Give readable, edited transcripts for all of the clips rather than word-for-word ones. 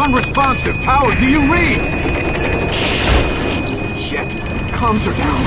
Unresponsive. Tower, do you read? Shit. Comms are down.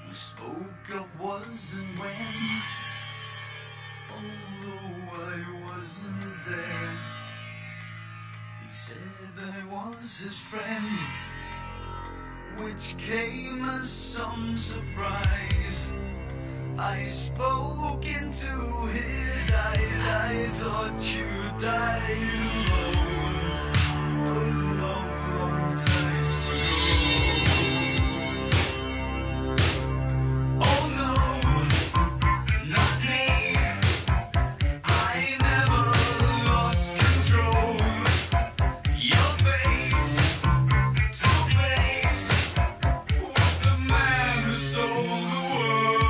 We spoke of was and when, although I wasn't there. He said I was his friend, which came as some surprise. I spoke into his eyes. I thought you died alone a long, long time ago. Oh no, not me. I never lost control. Your face to face with the man who sold the world.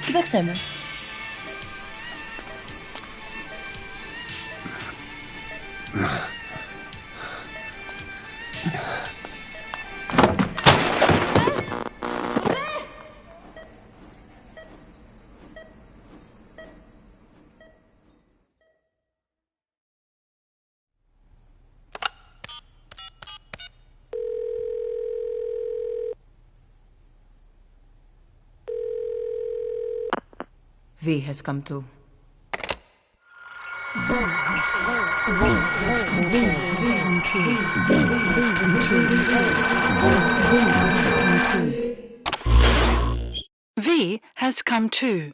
كيفك سامر؟ V has come to. V has come too.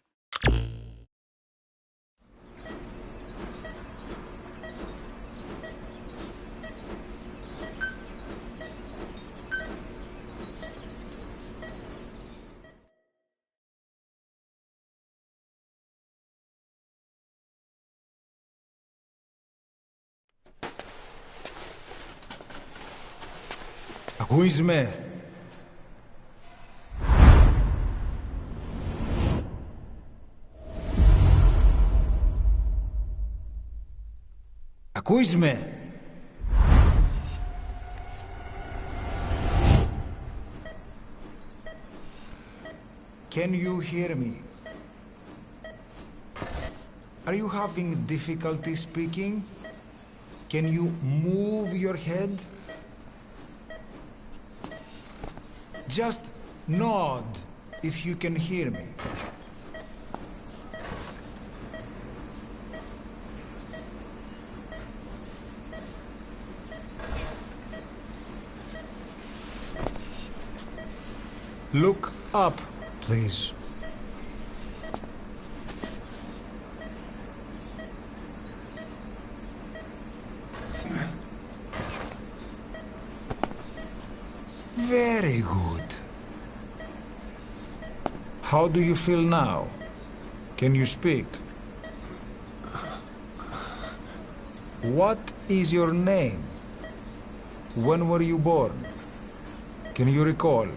Ακούεις με? Ακούεις με? Can you hear me? Are you having difficulty speaking? Can you move your head? Just nod if you can hear me. Look up, please. Very good. How do you feel now? Can you speak? What is your name? When were you born? Can you recall?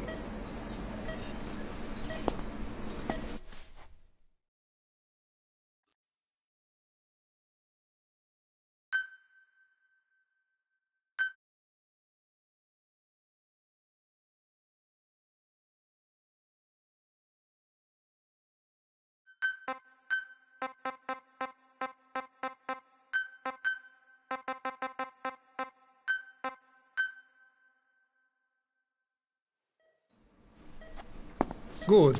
Good.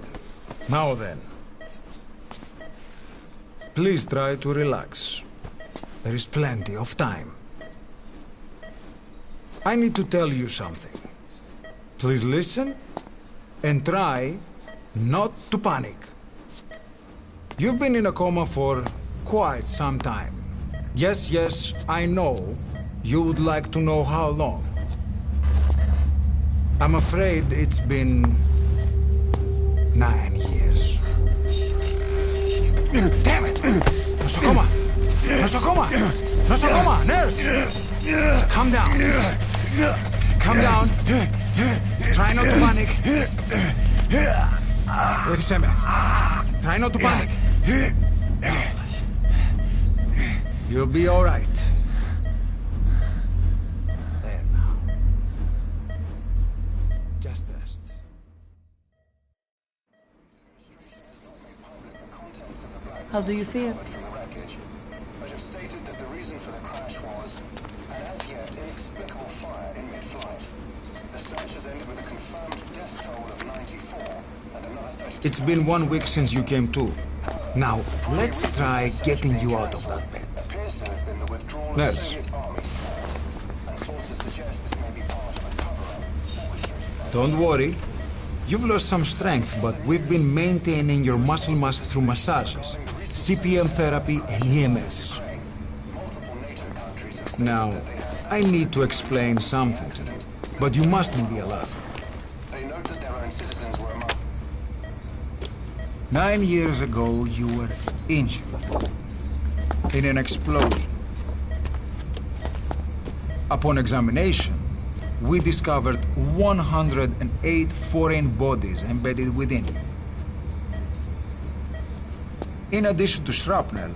Now then. Please try to relax. There is plenty of time. I need to tell you something. Please listen and try not to panic. You've been in a coma for quite some time. Yes, I know you would like to know how long. I'm afraid it's been 9 years. Damn it! Nosocoma! Nosocoma! Nosocoma! Nurse! Calm down. Calm down. Try not to panic. Βοήθησέ με. Try not to panic. You'll be all right. There now. Just rest. How do you feel? But have stated that the reason for the crash was an as yet inexplicable fire in mid-flight. The search has ended with a confirmed death toll of 94 and another 32. It's been 1 week since you came to. Now, let's try getting you out of that bed. Appears to have been the withdrawal Nurse. of Soviet armies, and sources suggest this may be part of a cover-up. Don't worry. You've lost some strength, but we've been maintaining your muscle mass through massages, CPM therapy, and EMS. Now, I need to explain something to you, but you mustn't be alarmed. They noted their own citizens were among 9 years ago, you were injured in an explosion. Upon examination, we discovered 108 foreign bodies embedded within you. In addition to shrapnel,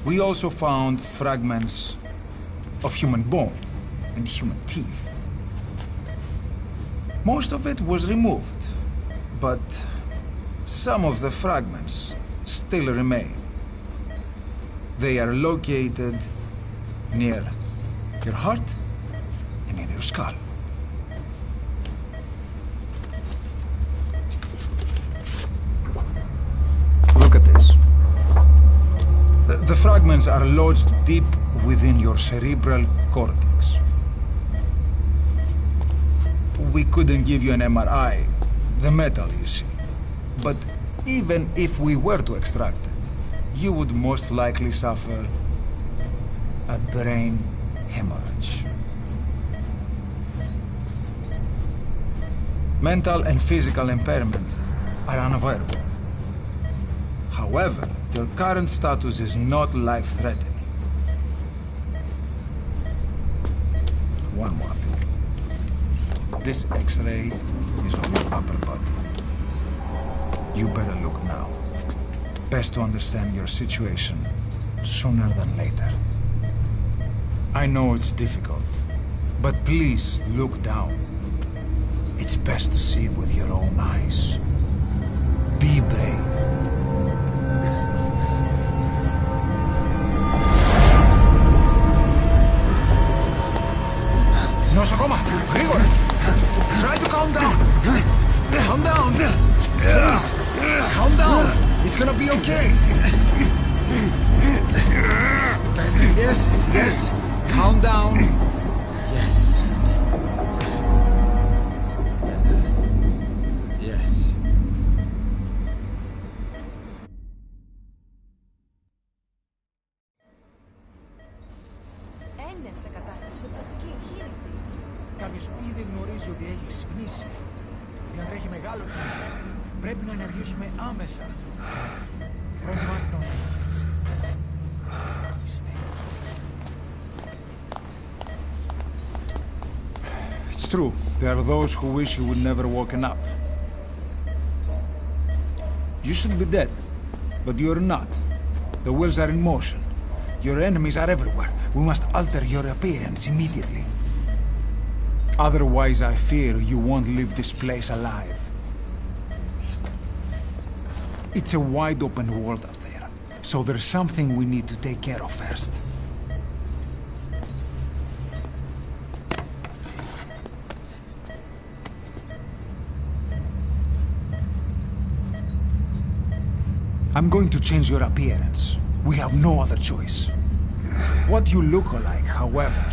we also found fragments of human bone and human teeth. Most of it was removed, but some of the fragments still remain. They are located near your heart and in your skull. Look at this. The fragments are lodged deep within your cerebral cortex. We couldn't give you an MRI, the metal, you see. But even if we were to extract it, you would most likely suffer a brain hemorrhage. Mental and physical impairment are unavoidable. However, your current status is not life-threatening. One more thing. This X-ray is on your upper body. You better look now. Best to understand your situation sooner than later. I know it's difficult, but please look down. It's best to see with your own eyes. Be brave. Νοσοκόμα, γρήγορα! Try to calm down! Calm down! Please! Calm down! It's gonna be okay! Yes, yes! Calm down! Yes. Yes. Είναι σε κατάσταση οπλιστική εγχείρηση. Κάποιος ήδη γνωρίζει ότι έχει ξυπνήσει. Διατρέχει μεγάλο κίνδυνο. Πρέπει να ενεργήσουμε άμεσα. Προετοιμάστε τον οδηγό. It's true. There are those who wish you would never woken up. You should be dead, but you're not. The wheels are in motion. Your enemies are everywhere. We must alter your appearance immediately. Otherwise, I fear you won't leave this place alive. It's a wide open world out there, so there's something we need to take care of first. I'm going to change your appearance. We have no other choice. What you look like, however,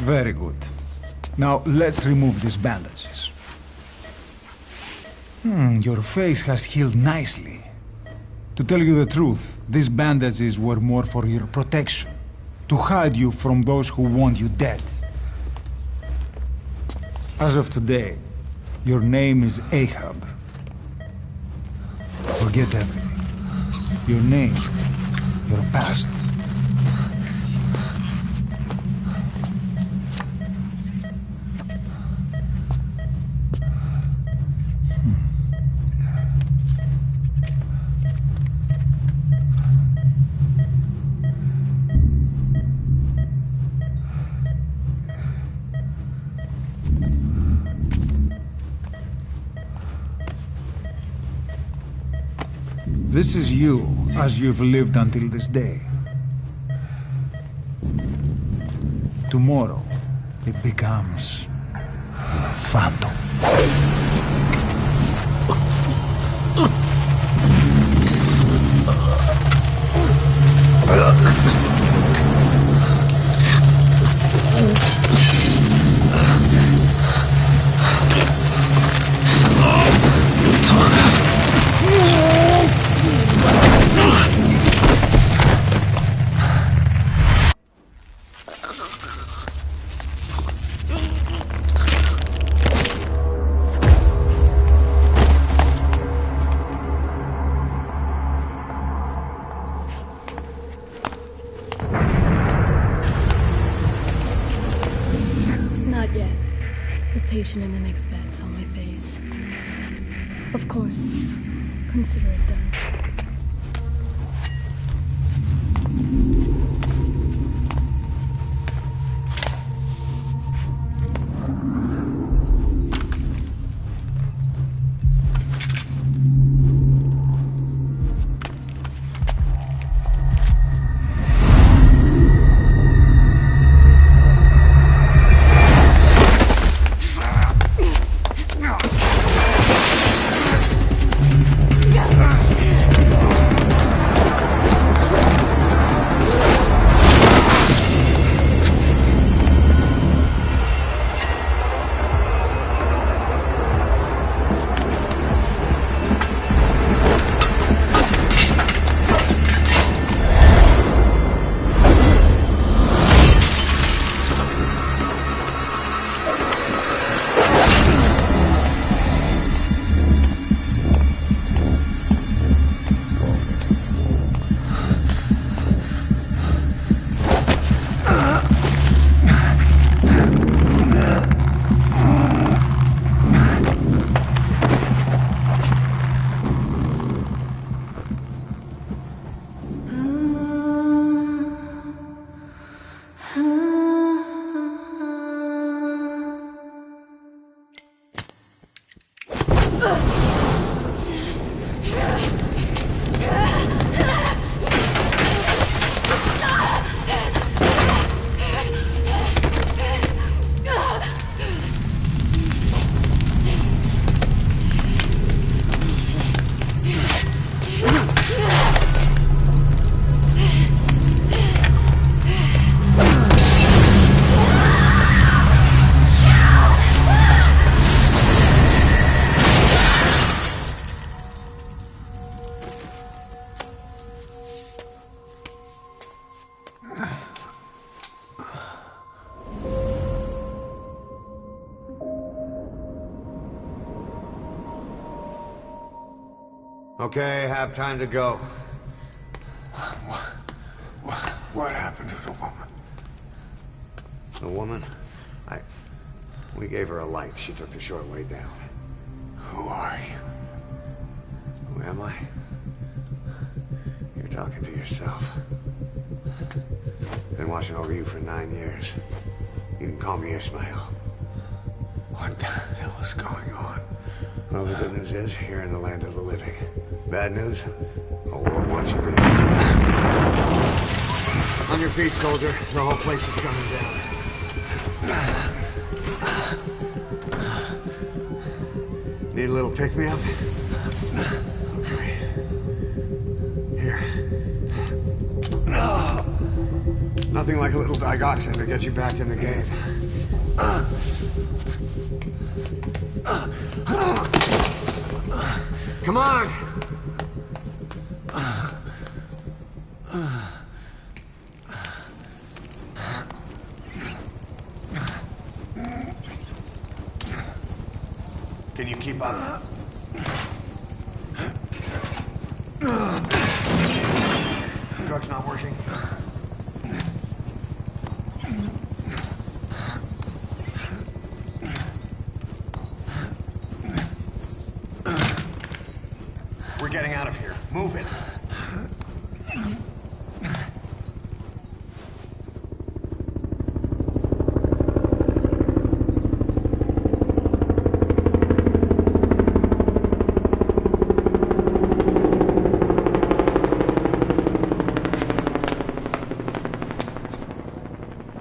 Very good. Now, let's remove these bandages. Your face has healed nicely. To tell you the truth, these bandages were more for your protection. To hide you from those who want you dead. As of today, your name is Ahab. Forget everything. Your name, your past. This is you, as you've lived until this day. Tomorrow, it becomes Phantom. Not yet. The patient in the next bed saw my face. Of course, consider it done. Okay, have time to go. What happened to the woman? The woman? We gave her a light. She took the short way down. Who are you? Who am I? You're talking to yourself. Been watching over you for 9 years. You can call me Ishmael. What the hell is going on? Well, the good news is, you're in the land of the living. Bad news? Whole world wants you dead. On your feet, soldier. The whole place is coming down. Need a little pick-me-up? Okay. Here. Nothing like a little digoxin to get you back in the game. Come on! Can you keep up? Drug's not working? We're getting out of here. Move it.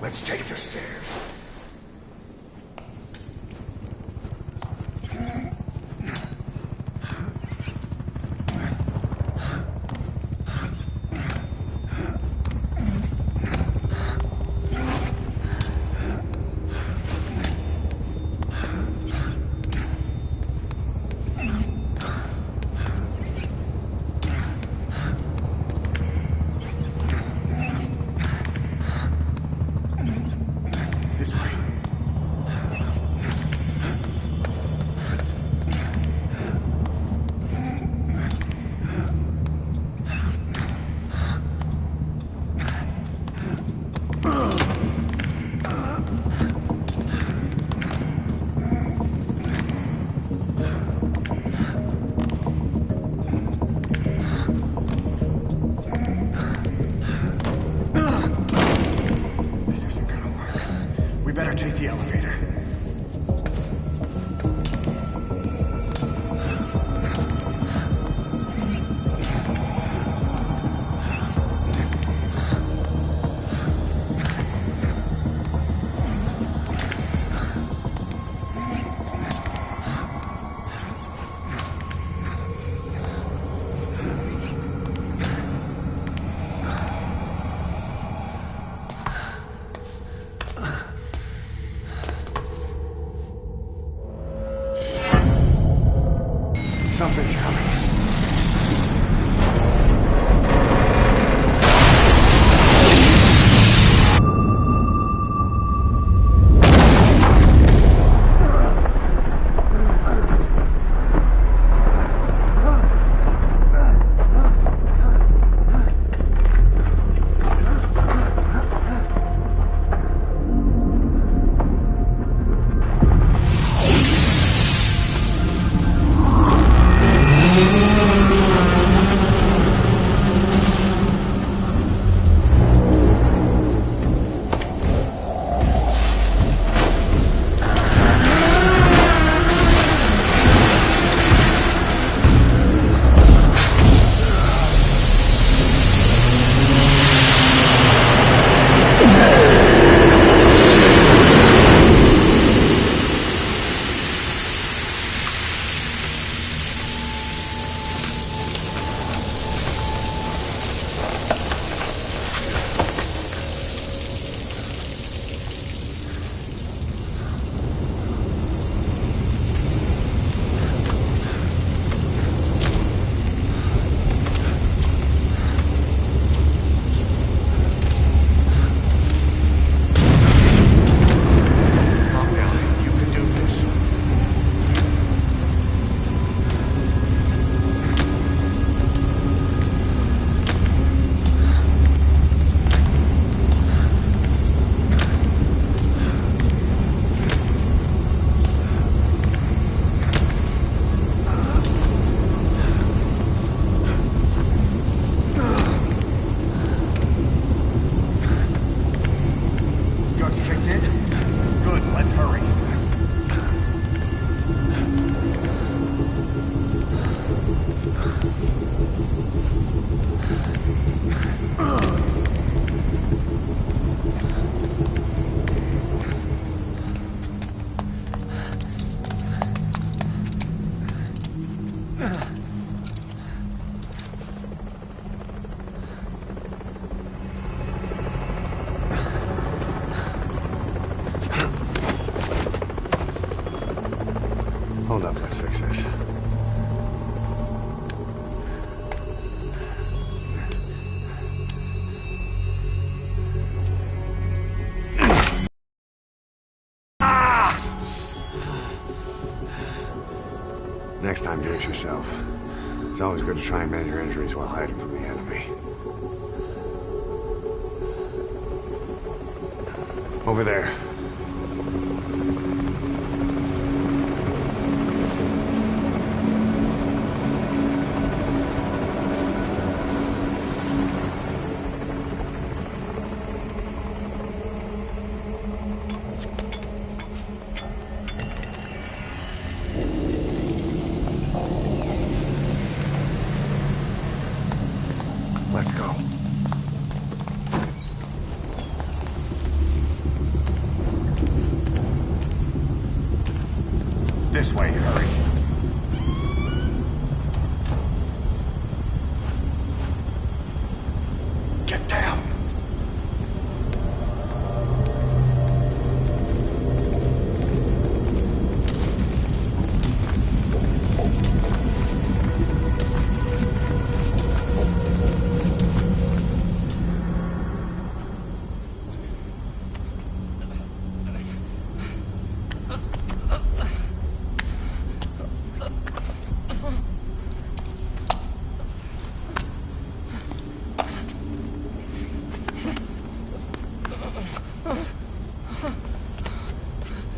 Let's take the stairs. Let's fix this. Next time, do it yourself. It's always good to try and mend your injuries while hiding from the enemy. Over there. Let's go. This way, hurry. Get down.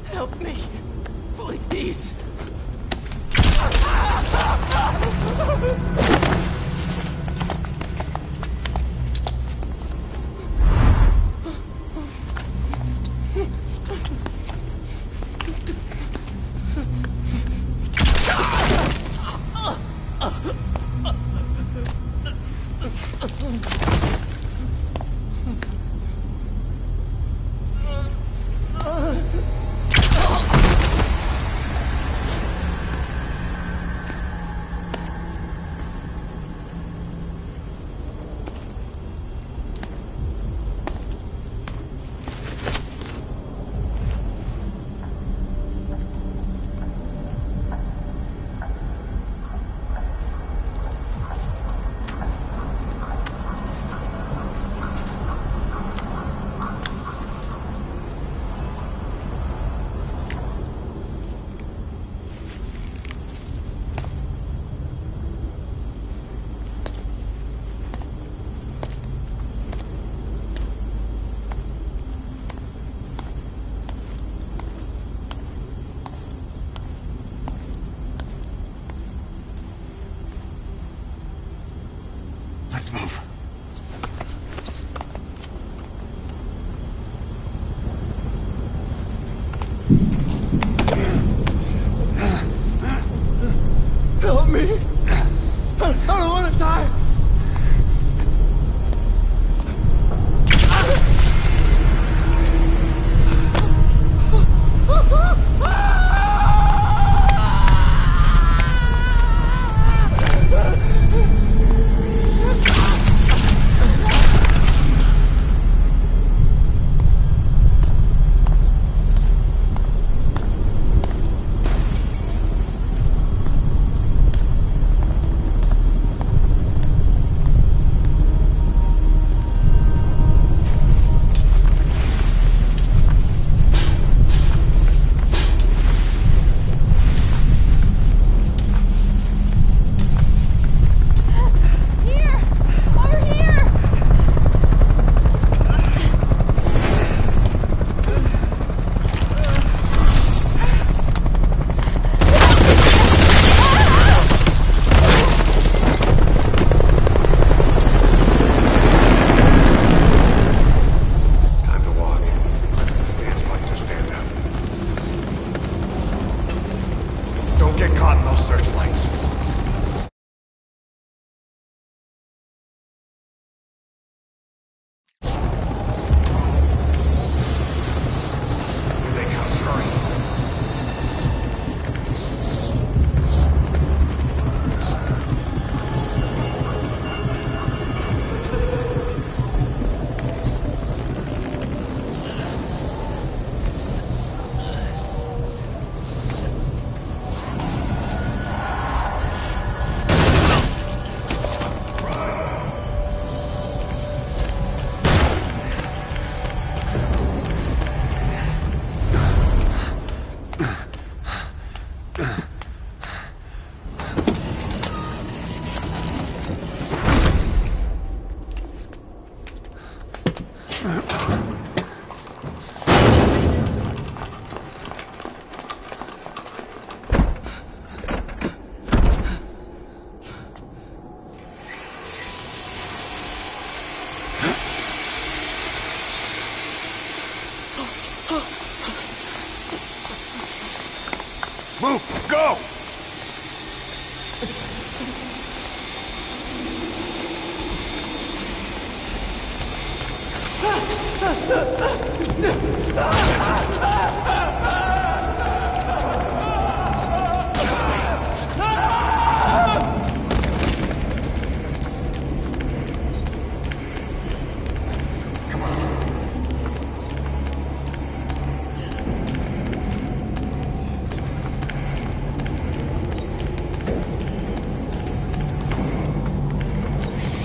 Help me, please.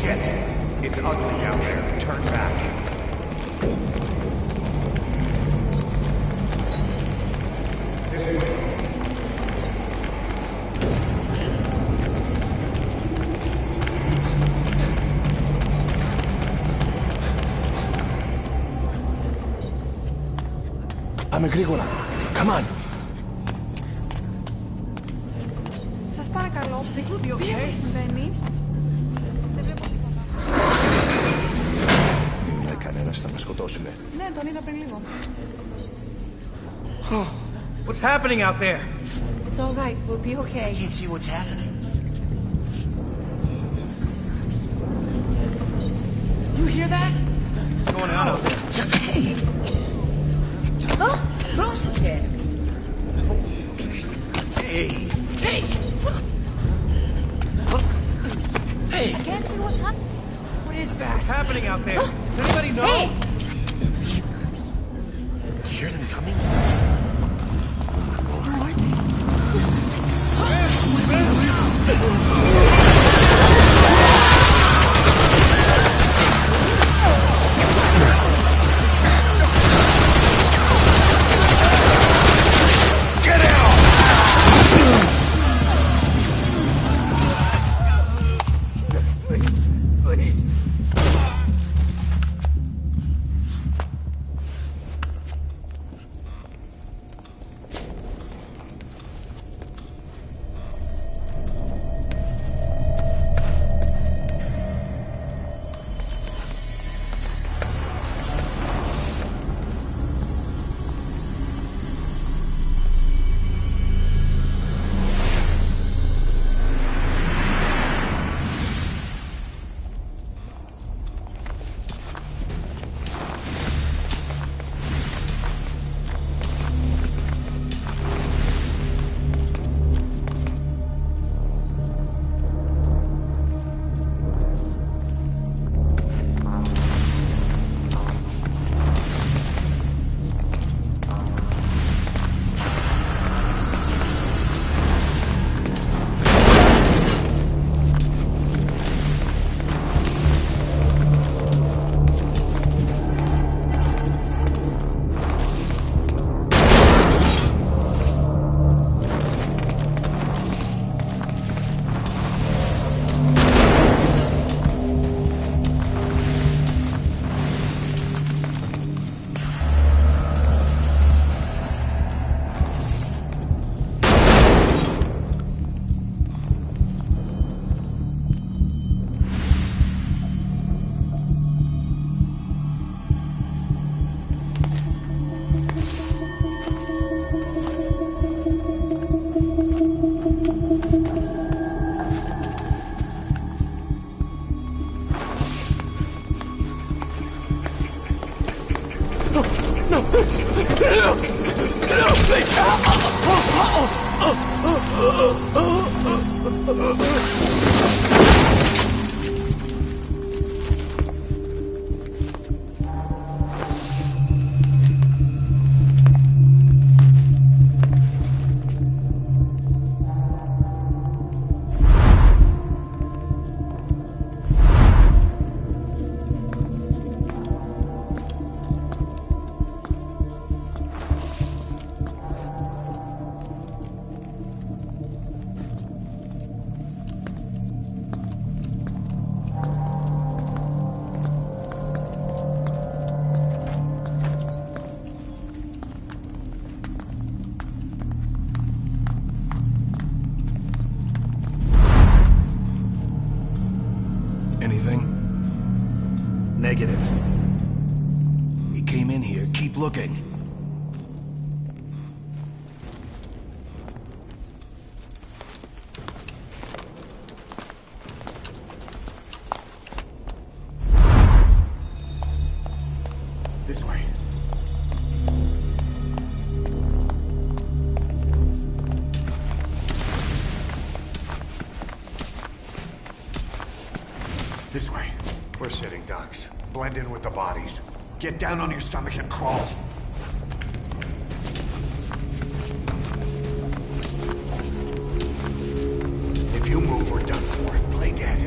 Shit! It's ugly down there. Turn back. This way. Πάμε γρήγορα. Come on. Σας παρακαλώ. Think we'll be okay? Τι συμβαίνει? Δεν βλέπω τίποτα. Δεν είδε κανένας, θα μας σκοτώσουνε. Ναι, τον είδα πριν λίγο. What's happening out there? It's all right. We'll be okay. I can't see what's happening. Do you hear that? What's going on out there? Huh? Close again. Hey! Hey! Hey! I can't see what's happening. What is that? What's happening out there? Does anybody know? Hey! You hear them coming? Please, please. Anything? Negative. He came in here. Keep looking. This ducks. Blend in with the bodies. Get down on your stomach and crawl. If you move, we're done for. Play dead.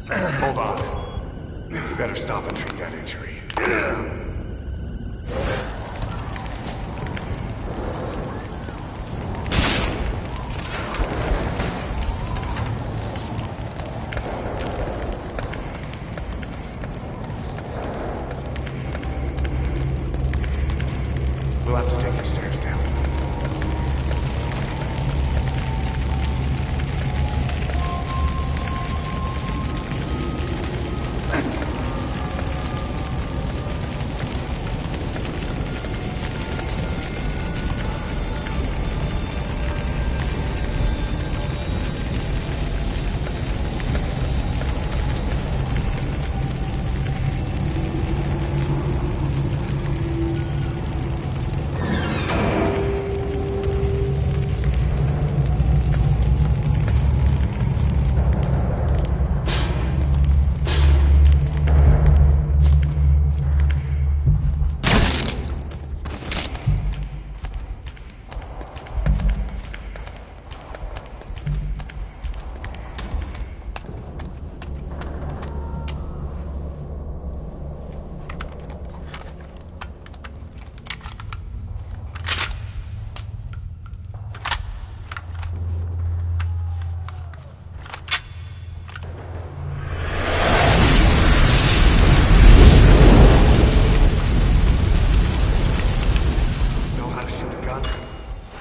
Hold on. You better stop and treat that injury. We'll have to take the stairs down.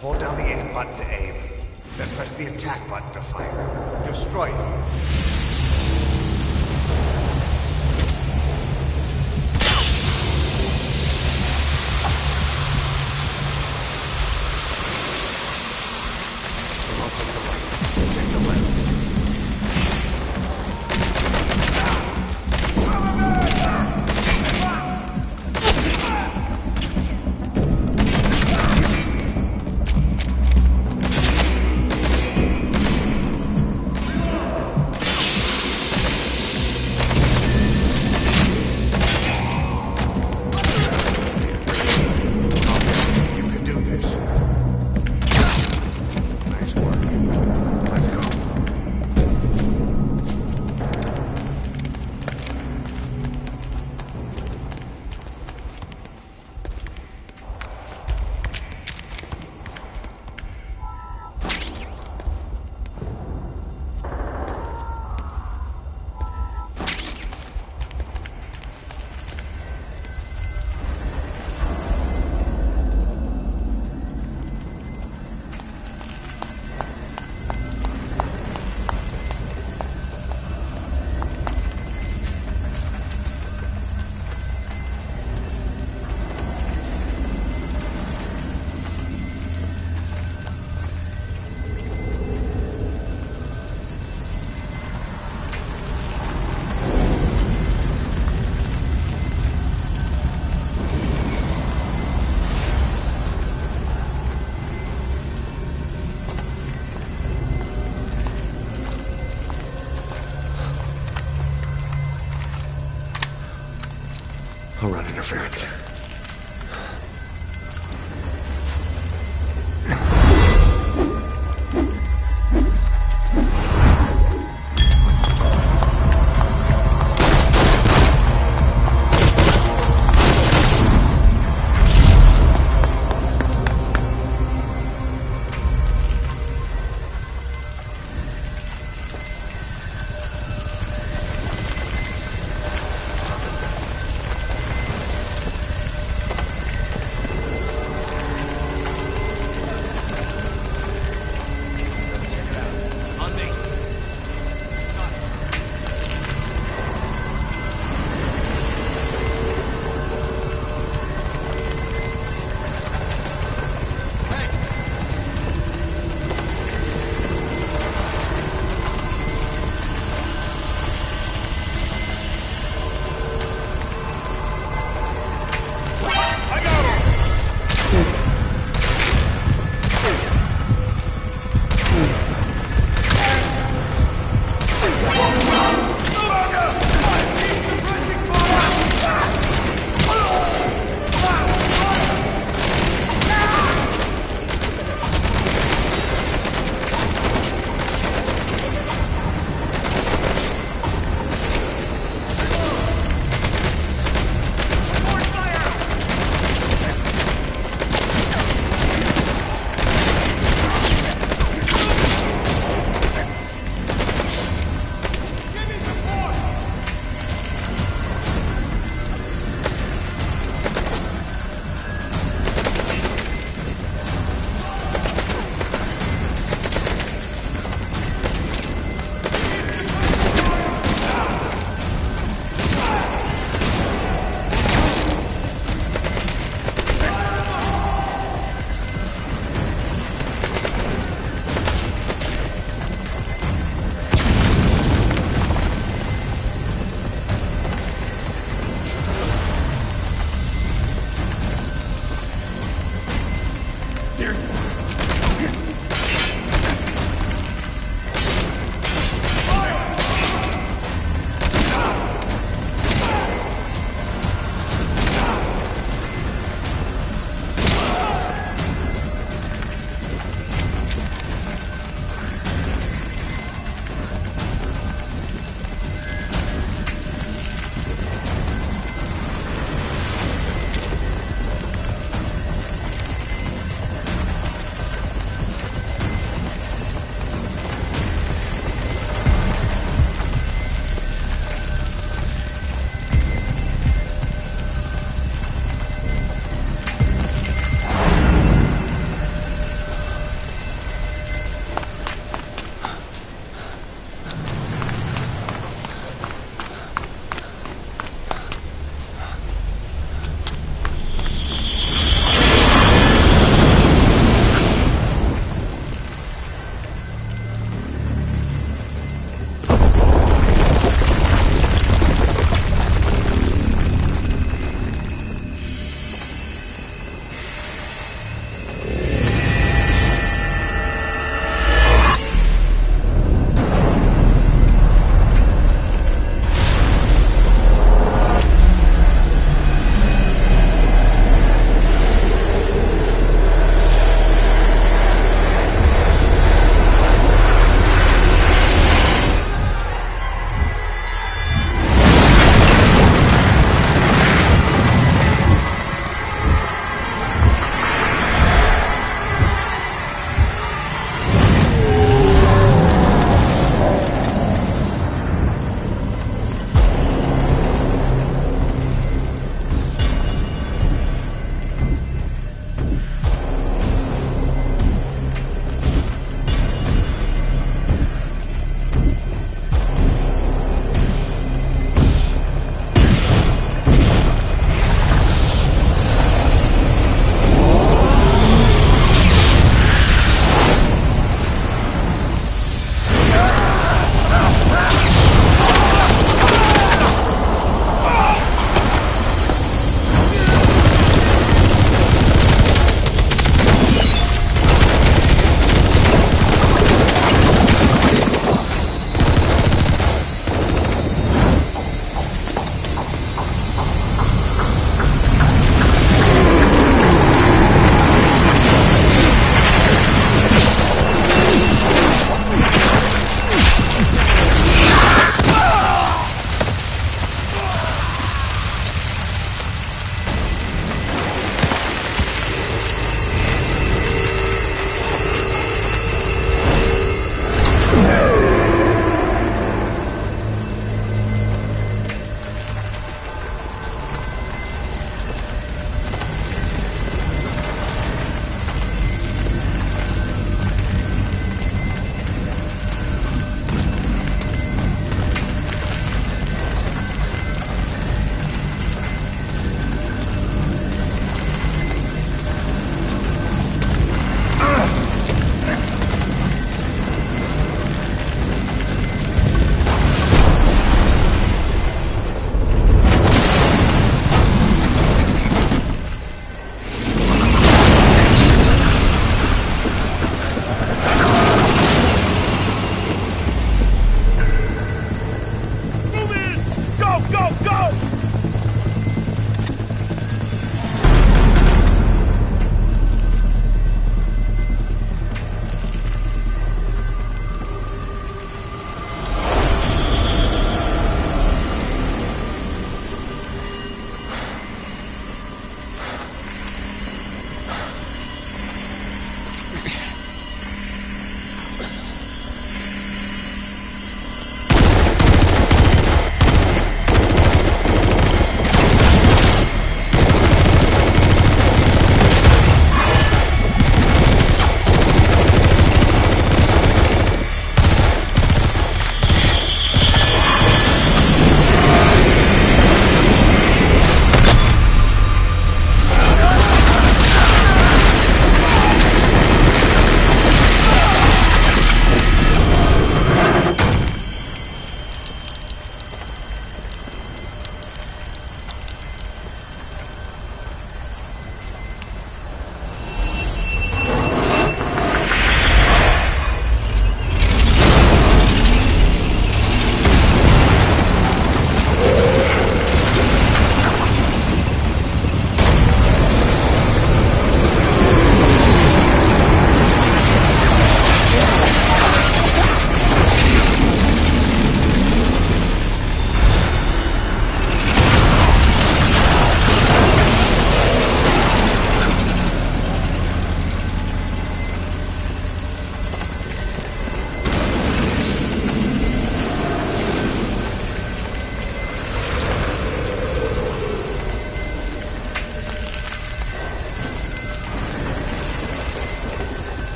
Hold down the aim button to aim, then press the attack button to fire. Destroy it. Take the left. I'll run interference.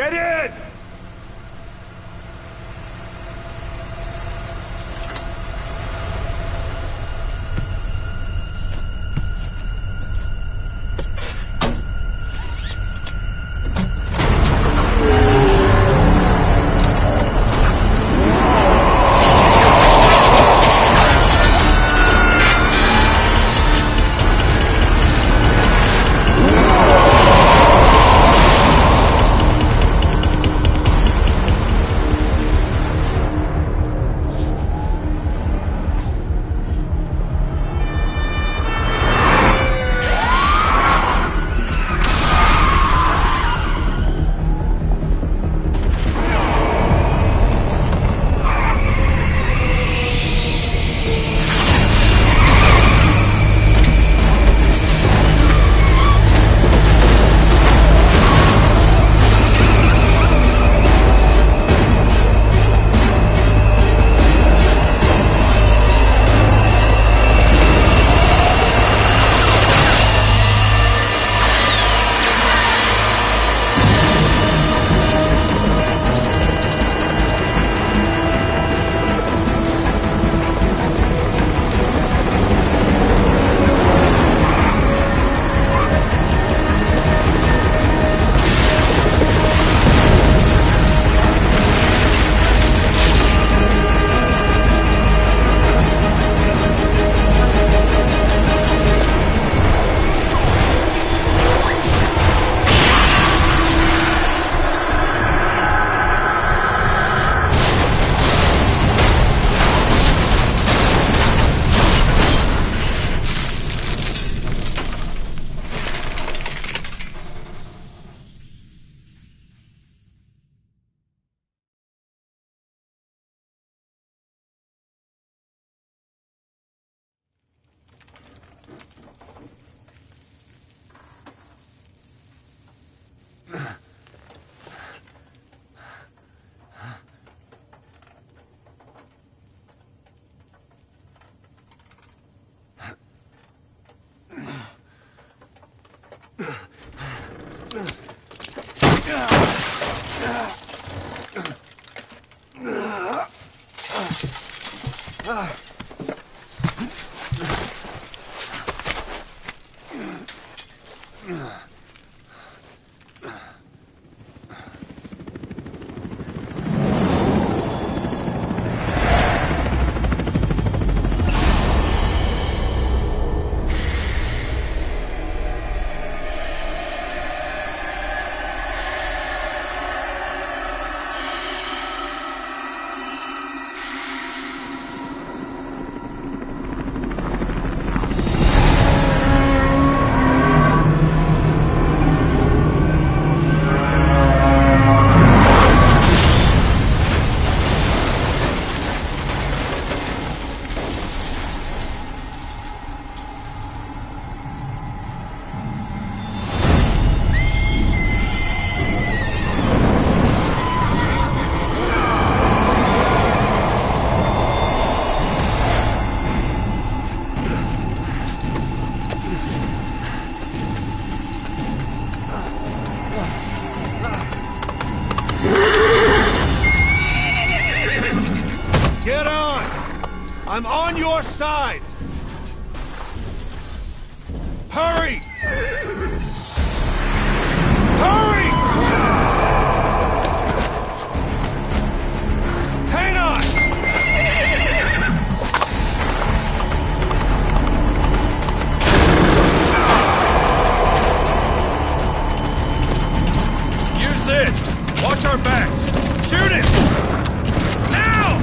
Get in! I'm on your side! Hurry! Hurry! Hang on! Use this! Watch our backs! Shoot it! Now!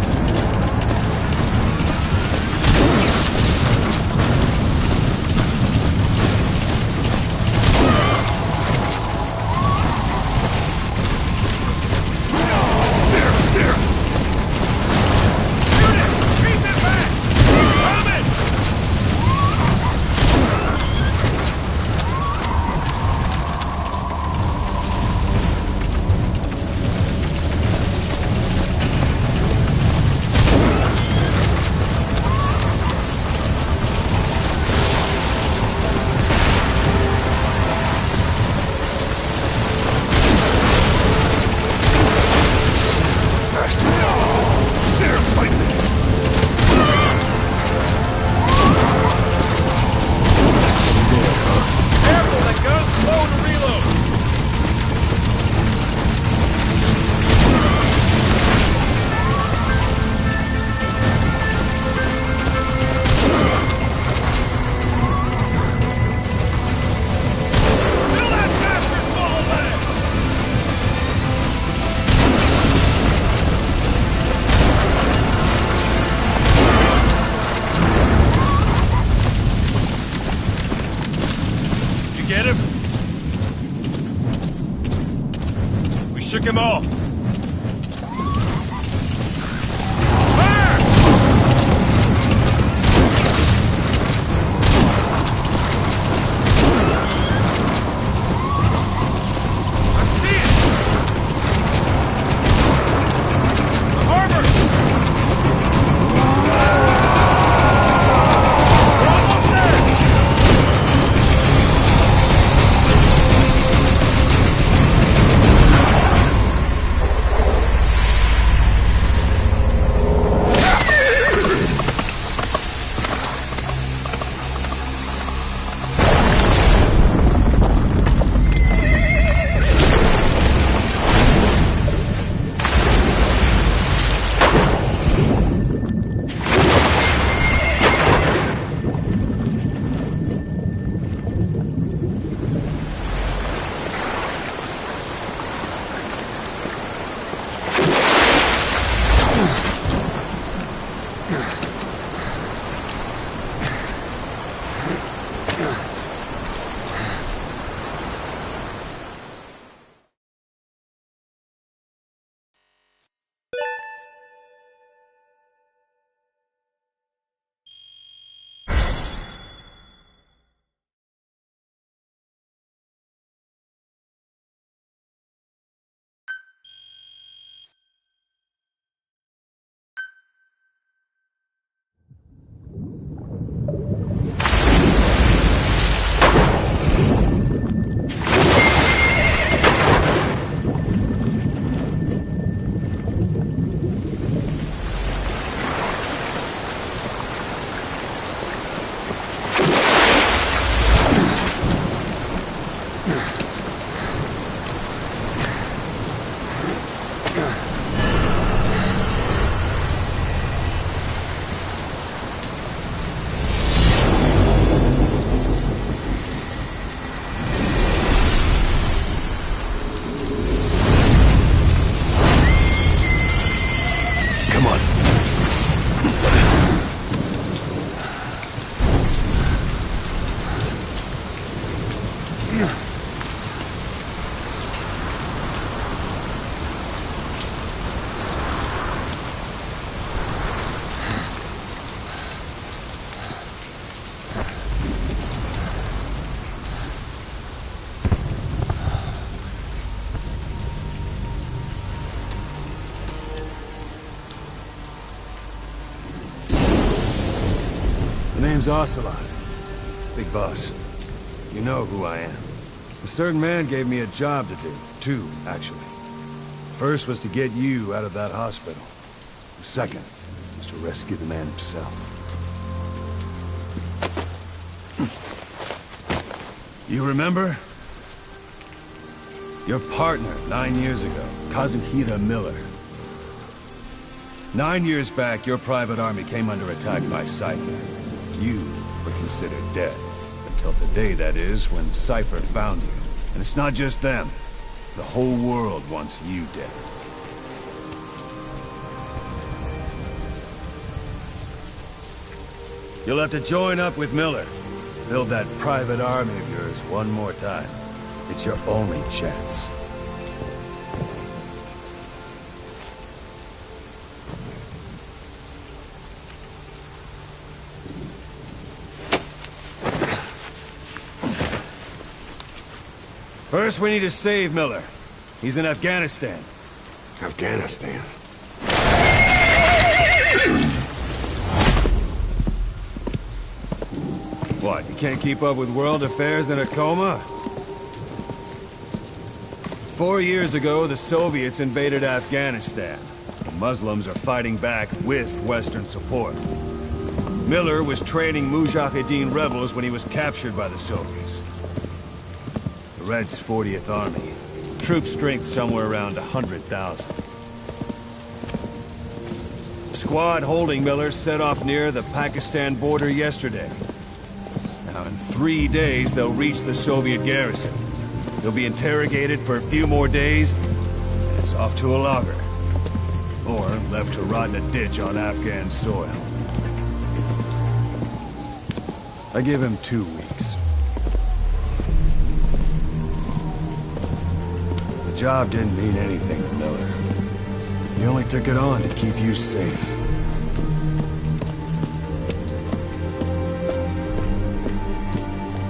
shook him off. Name's Ocelot. Big boss. You know who I am. A certain man gave me a job to do. Two, actually. First was to get you out of that hospital. The second was to rescue the man himself. You remember? Your partner 9 years ago, Kazuhira Miller. 9 years back, your private army came under attack by Cypher. You were considered dead. Until today, that is, when Cypher found you. And it's not just them. The whole world wants you dead. You'll have to join up with Miller. Build that private army of yours one more time. It's your only chance. First, we need to save Miller. He's in Afghanistan. Afghanistan? What, you can't keep up with world affairs in a coma? 4 years ago, the Soviets invaded Afghanistan. The Muslims are fighting back with Western support. Miller was training Mujahideen rebels when he was captured by the Soviets. The Reds' 40th Army. Troop strength somewhere around 100,000. The squad holding Miller set off near the Pakistan border yesterday. Now, in 3 days, they'll reach the Soviet garrison. They'll be interrogated for a few more days, and it's off to a lager. Or left to rot in a ditch on Afghan soil. I give him 2 weeks. job didn't mean anything to Miller. He only took it on to keep you safe.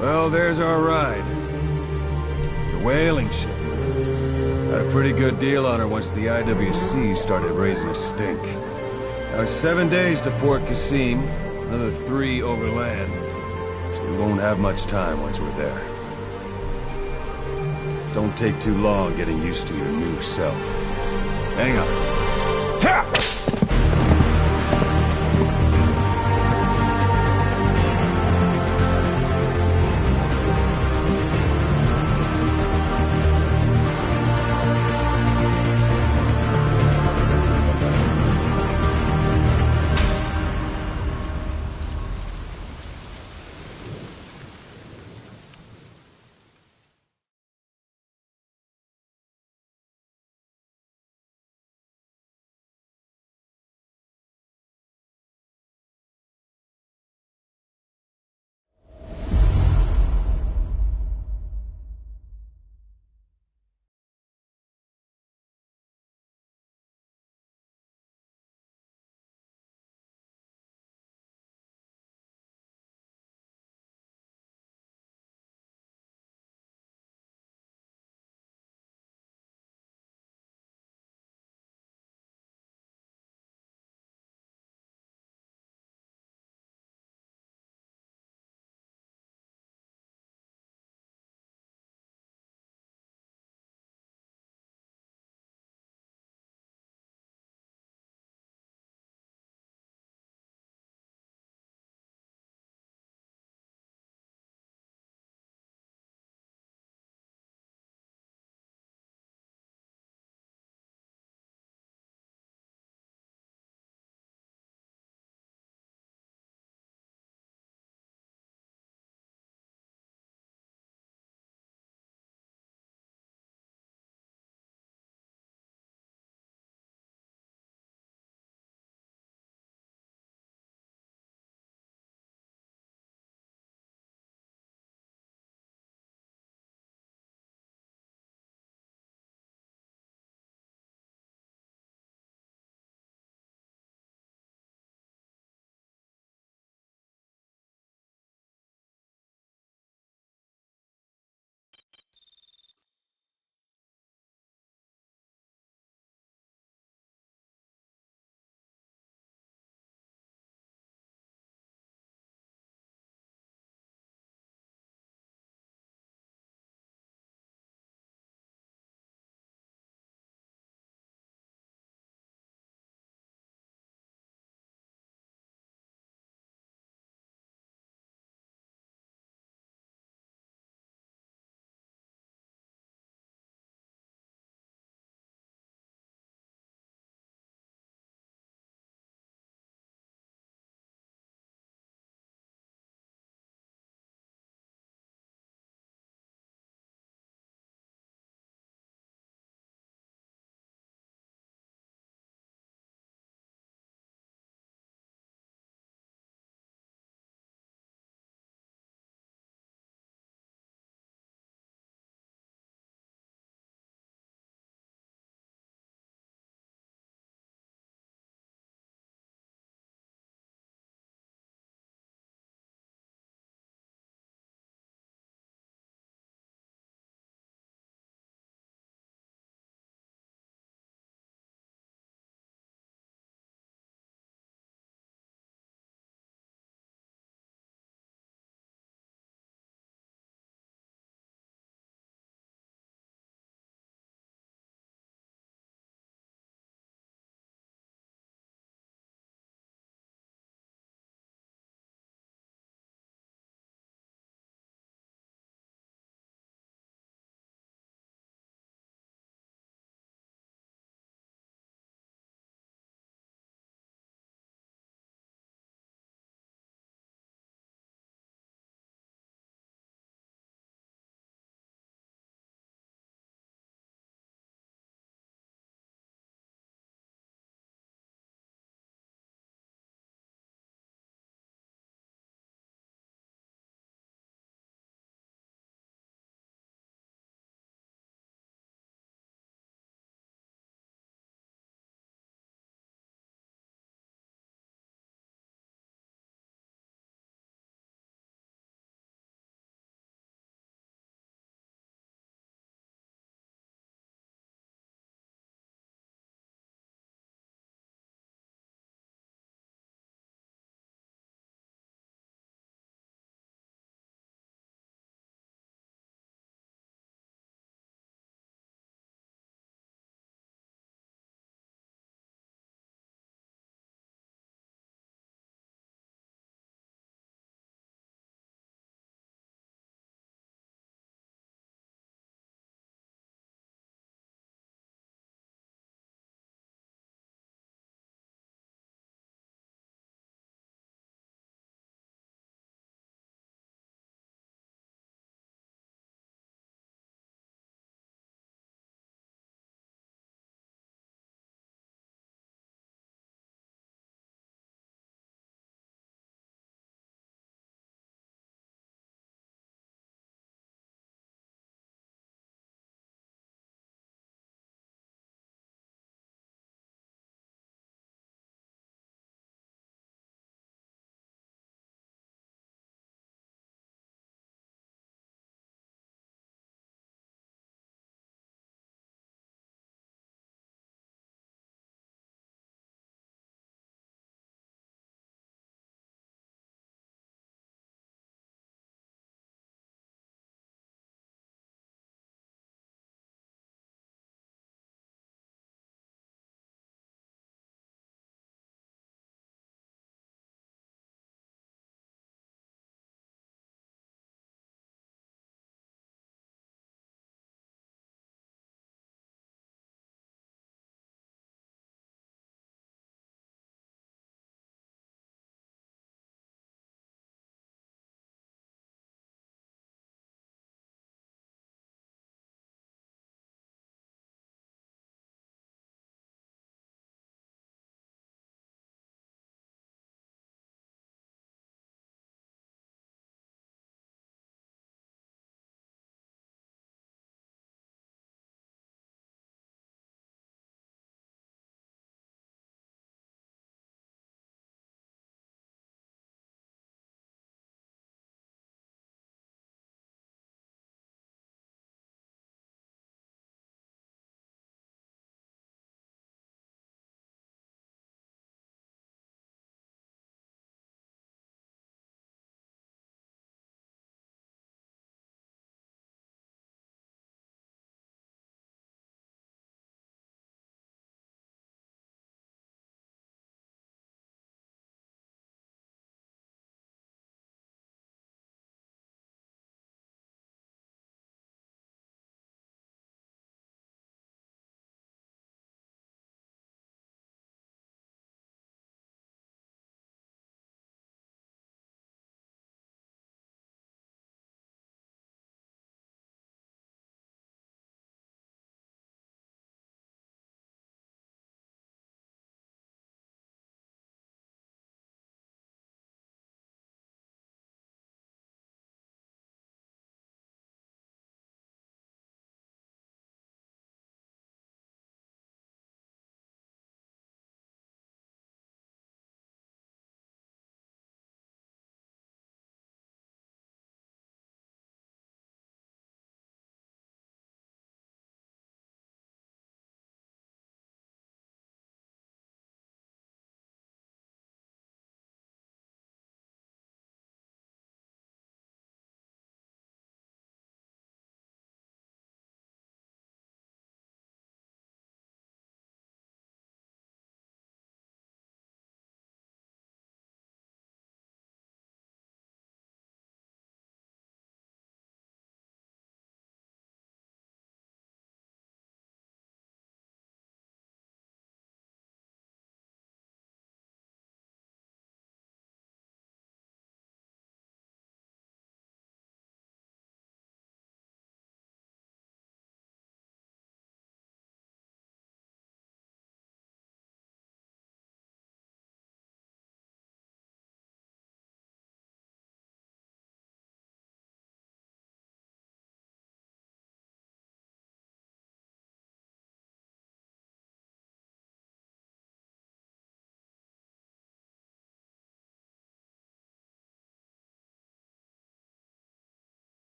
Well, there's our ride. It's a whaling ship. Had a pretty good deal on her once the IWC started raising a stink. Now, 7 days to Port Qasim, another 3 overland. So we won't have much time once we're there. Don't take too long getting used to your new self. Hang on. Ha!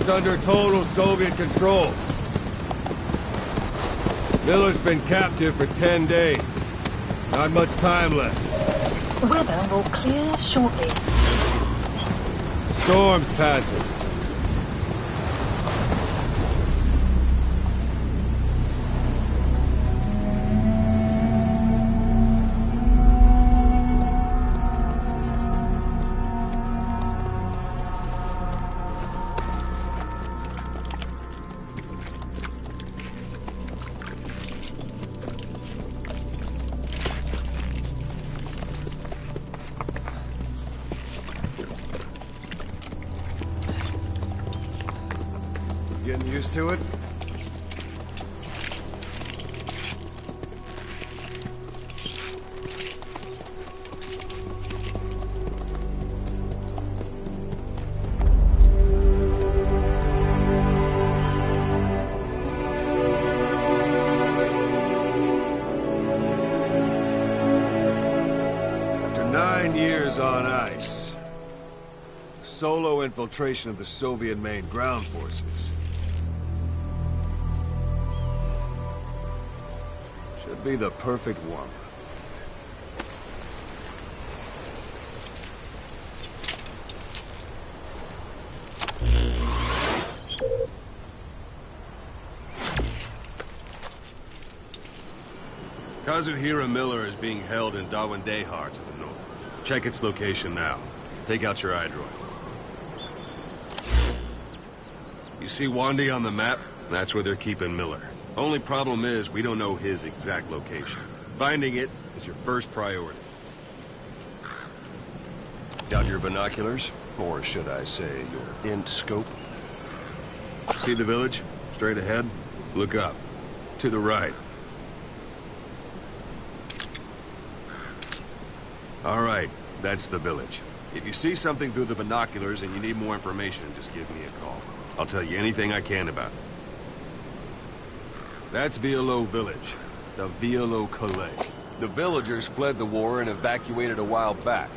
is under total Soviet control. Miller's been captive for 10 days. Not much time left. Weather will clear shortly. Storm's passing. Getting used to it? After 9 years on ice, solo infiltration of the Soviet main ground forces should be the perfect one. Kazuhira Miller is being held in Dawandehar to the north. Check its location now. Take out your iDroid. You see Wandi on the map? That's where they're keeping Miller. Only problem is, we don't know his exact location. Finding it is your first priority. Got your binoculars? Or should I say, your int scope? See the village? Straight ahead? Look up. To the right. All right, that's the village. If you see something through the binoculars and you need more information, just give me a call. I'll tell you anything I can about it. That's Violo Village, the Violo Calais. The villagers fled the war and evacuated a while back.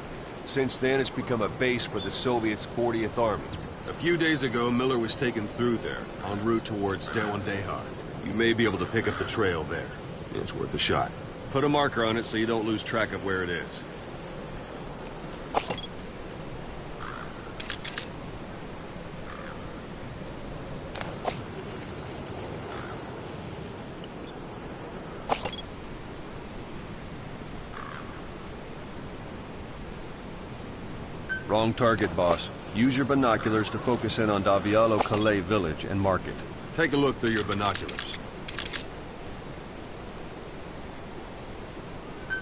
Since then, it's become a base for the Soviets' 40th Army. A few days ago, Miller was taken through there, en route towards Dawandehar. You may be able to pick up the trail there. It's worth a shot. Put a marker on it so you don't lose track of where it is. Wrong target, boss. Use your binoculars to focus in on Violo Calais village and mark it. Take a look through your binoculars.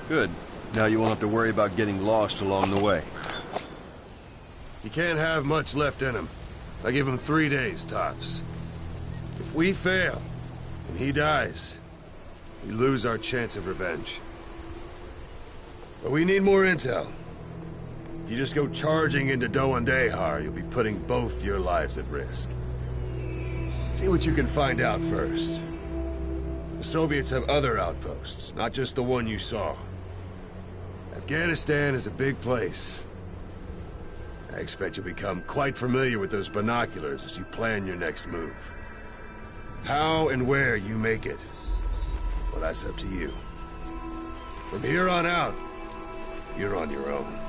Good. Now you won't have to worry about getting lost along the way. He can't have much left in him. I give him 3 days, tops. If we fail, and he dies, we lose our chance of revenge. But we need more intel. If you just go charging into Dawandehar, you'll be putting both your lives at risk. See what you can find out first. The Soviets have other outposts, not just the one you saw. Afghanistan is a big place. I expect you'll become quite familiar with those binoculars as you plan your next move. How and where you make it, well, that's up to you. From here on out, you're on your own.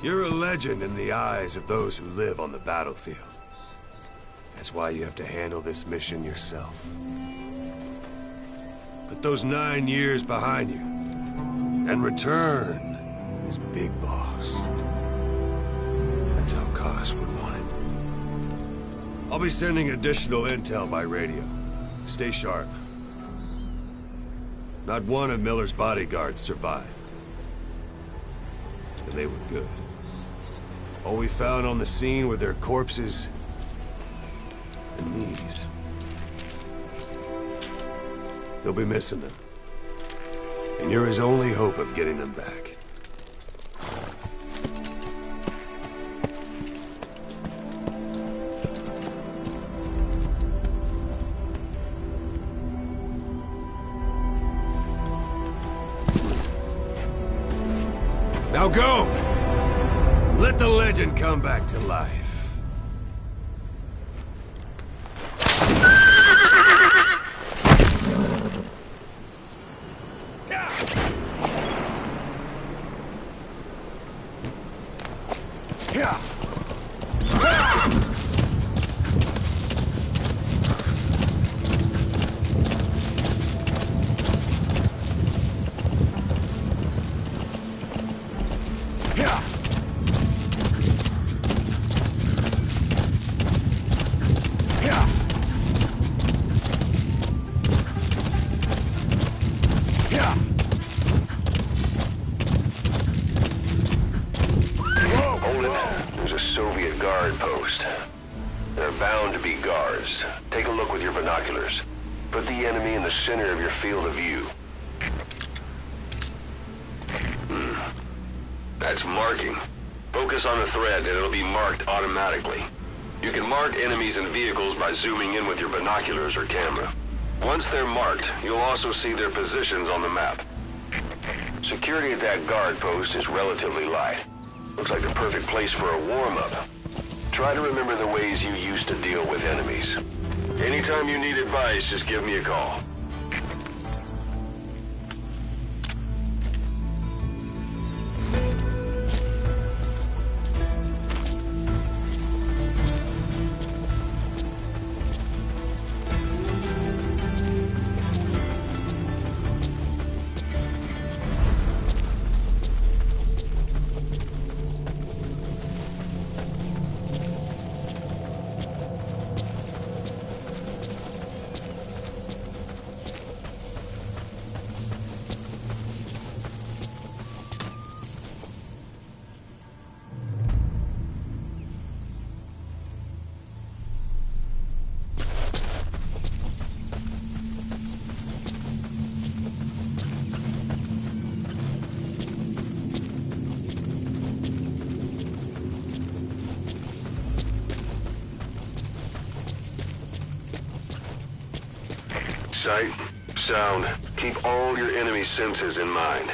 You're a legend in the eyes of those who live on the battlefield. That's why you have to handle this mission yourself. Put those 9 years behind you, and return as Big Boss. That's how Koss would want it. I'll be sending additional intel by radio. Stay sharp. Not one of Miller's bodyguards survived. And they were good. All we found on the scene were their corpses and these. They'll be missing them. And you're his only hope of getting them back. Now go! Let the legend come back to life. Soviet guard post. They're bound to be guards. Take a look with your binoculars. Put the enemy in the center of your field of view. That's marking. Focus on the thread and it'll be marked automatically. You can mark enemies and vehicles by zooming in with your binoculars or camera. Once they're marked, you'll also see their positions on the map. Security at that guard post is relatively light. Looks like the perfect place for a warm-up. Try to remember the ways you used to deal with enemies. Anytime you need advice, just give me a call. Sight, sound, keep all your enemy senses in mind.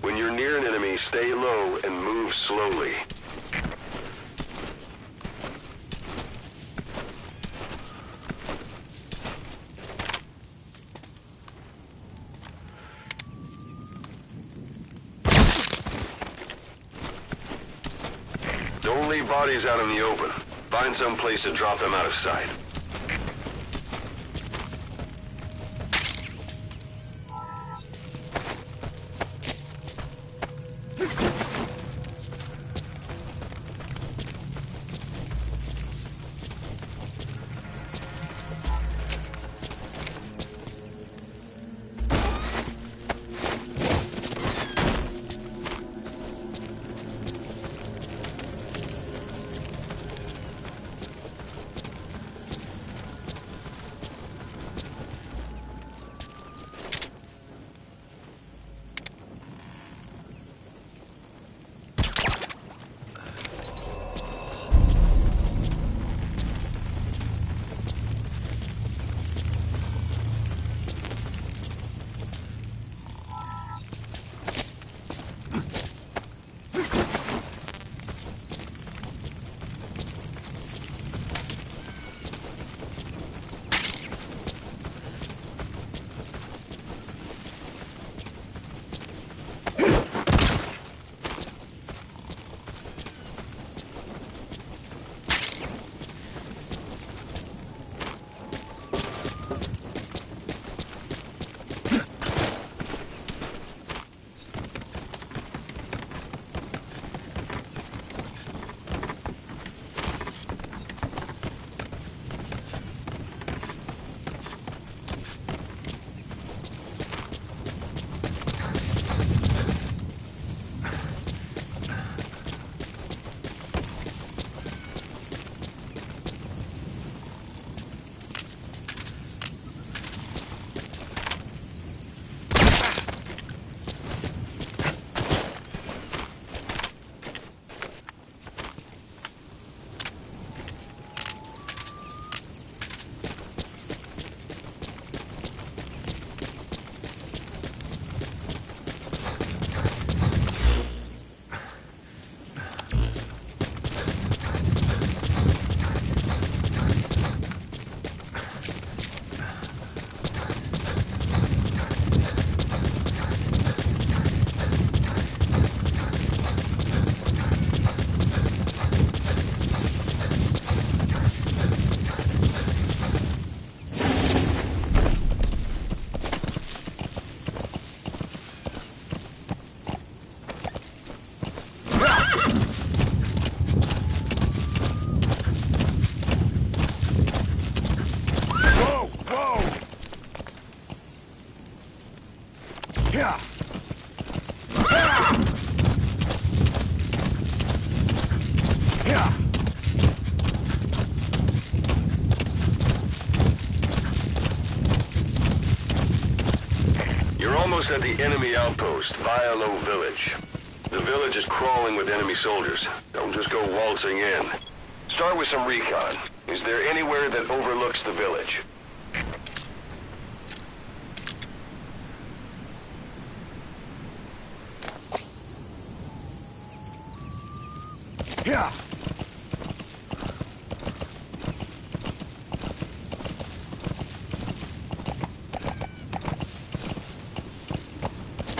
When you're near an enemy, stay low and move slowly. Don't leave bodies out in the open. Find some place to drop them out of sight. Yeah. Yeah. You're almost at the enemy outpost, Vialo Village. The village is crawling with enemy soldiers. Don't just go waltzing in. Start with some recon. Is there anywhere that overlooks the village? Yeah.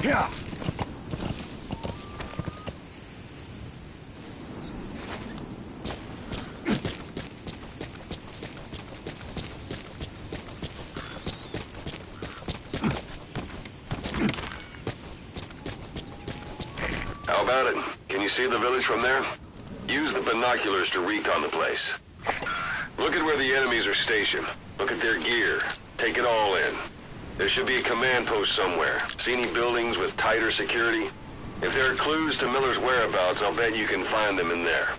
Yeah. How about it? Can you see the village from there? Use the binoculars to recon the place. Look at where the enemies are stationed. Look at their gear. Take it all in. There should be a command post somewhere. See any buildings with tighter security? If there are clues to Miller's whereabouts, I'll bet you can find them in there.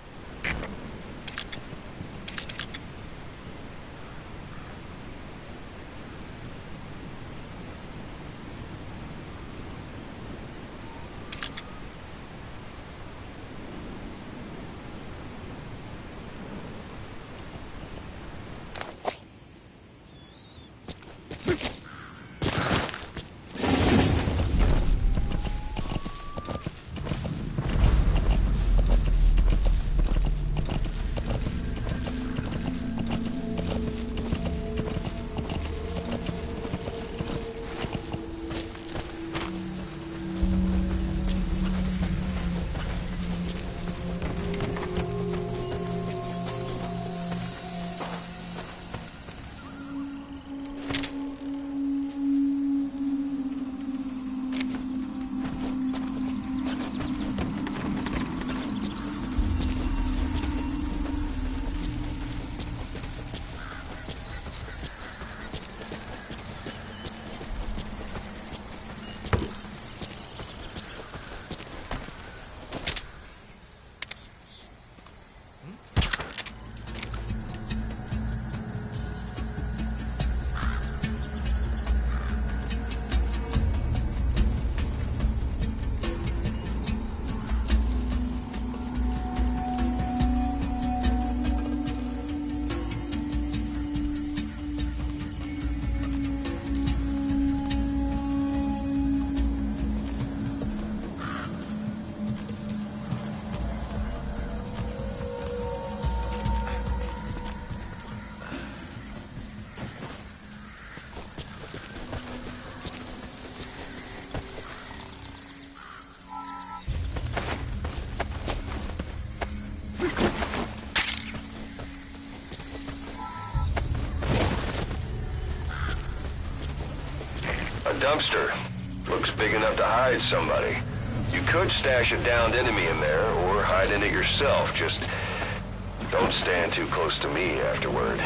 A dumpster. Looks big enough to hide somebody. You could stash a downed enemy in there, or hide in it yourself. Just don't stand too close to me afterward.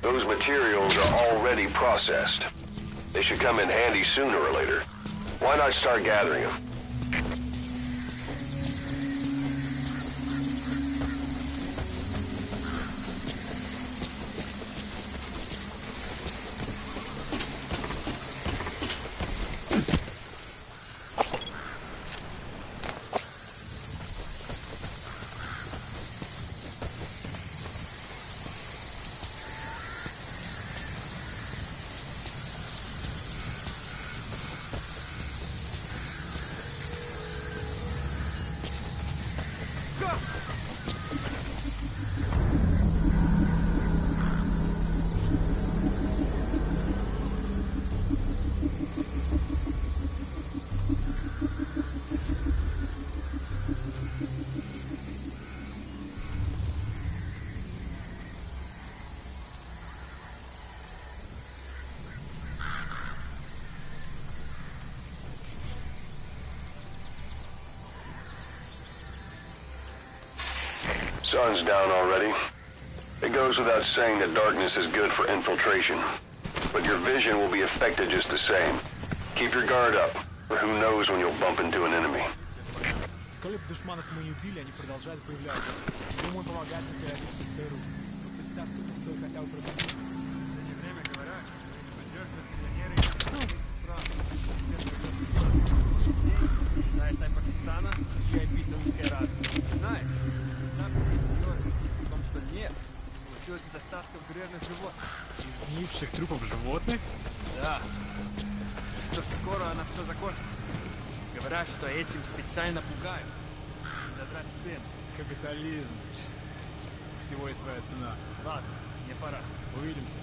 Those materials are already processed. They should come in handy sooner or later. Why not start gathering them? Sun's down already. It goes without saying that darkness is good for infiltration. But your vision will be affected just the same. Keep your guard up, or who knows when you'll bump into an enemy. Сколько душманов мы не убили, они продолжают появляться. Думаю, помогать террористу ЦРУ. Но представь, сколько стоит хотя бы продукт. За это время говорят, что поддерживают миллионеры и Францию. Знаешь, сайт Пакистана, VIP Саудовской Аравии. Знаешь, запах есть теория о том, что нефть получилась из остатков грязных животных. Из гнивших трупов животных? Да. Что скоро она все закончится. Говорят, что этим специально пугают. Задрать цену. Капитализм. Всего есть своя цена. Ладно, мне пора. Увидимся.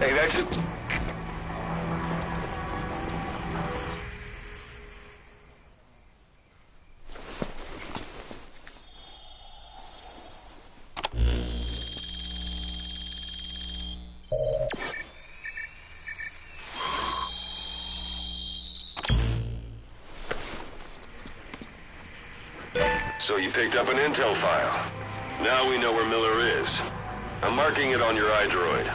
Hey, that's... So you picked up an intel file. Now we know where Miller is. I'm marking it on your iDroid.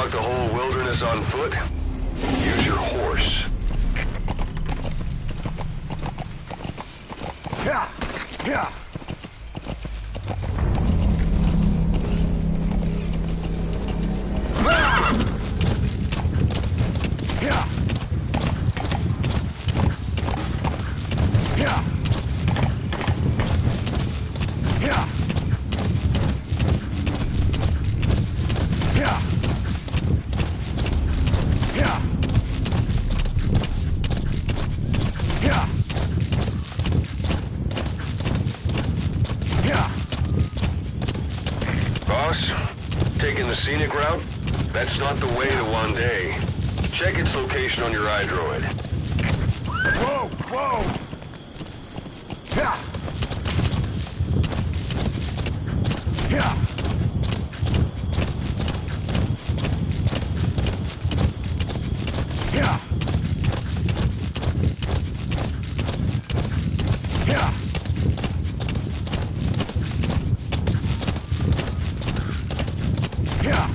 walk the whole wilderness on foot? Use your horse. Yeah, yeah. Boss, taking the scenic route? That's not the way to Wandai. Check its location on your iDroid. Whoa, whoa! Yeah! Yeah! Yeah! Yeah! Yeah!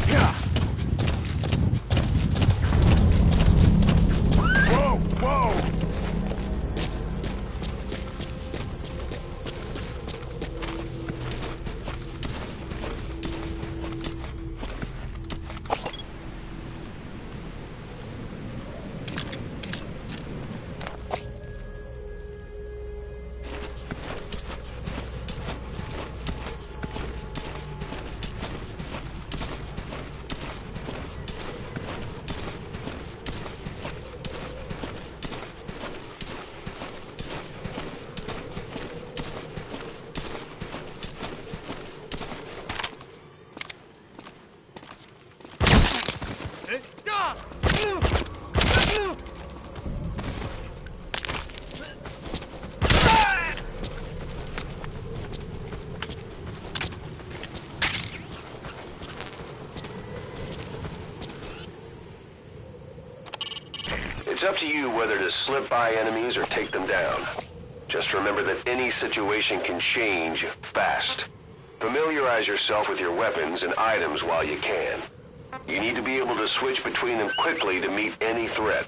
Yeah! Whoa, whoa! It's up to you whether to slip by enemies or take them down. Just remember that any situation can change fast. Familiarize yourself with your weapons and items while you can. You need to be able to switch between them quickly to meet any threat.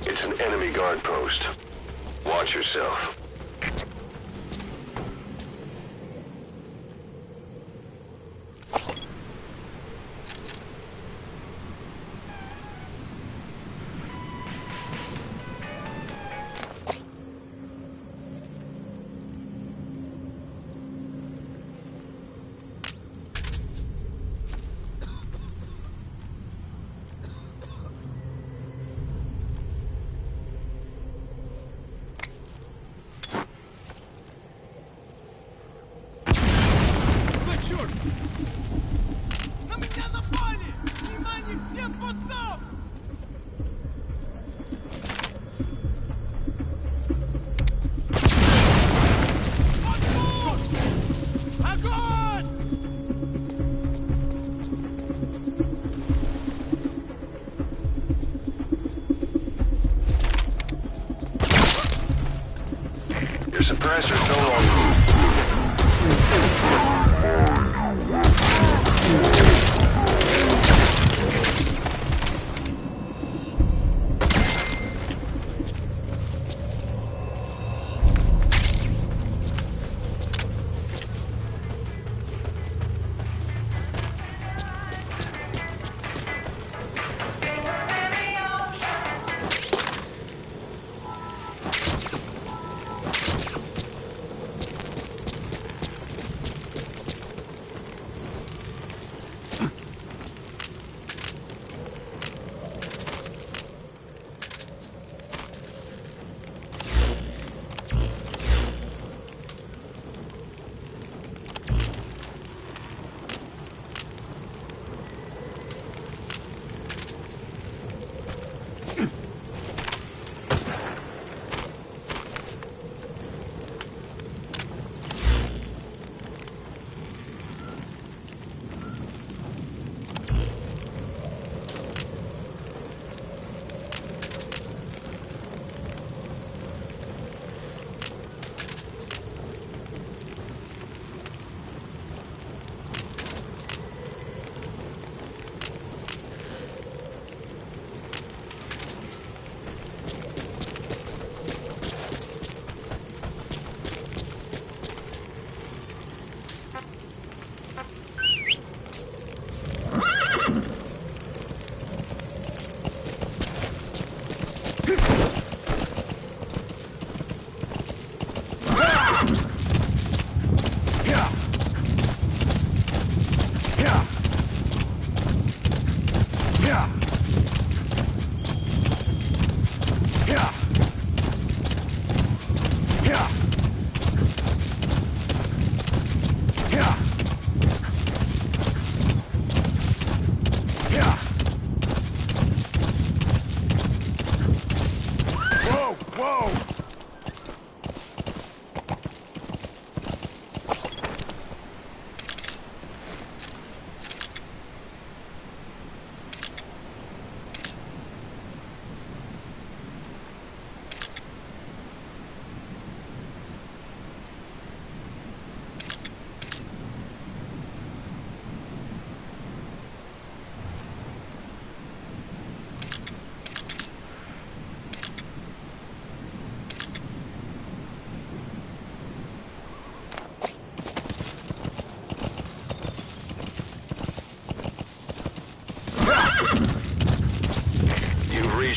It's an enemy guard post. Watch yourself. На меня напали! Внимание всем постов! Огонь! Your suppressor's no longer...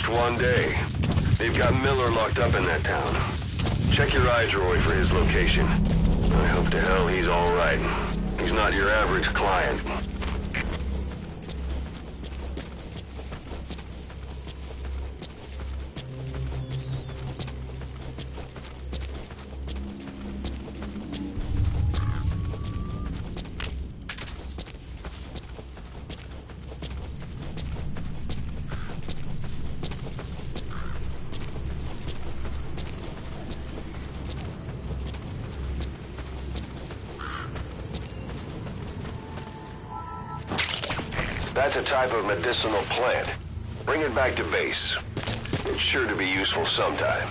Just one day. They've got Miller locked up in that town. Check your iDroid for his location. I hope to hell he's all right. He's not your average client. That's a type of medicinal plant. Bring it back to base. It's sure to be useful sometime.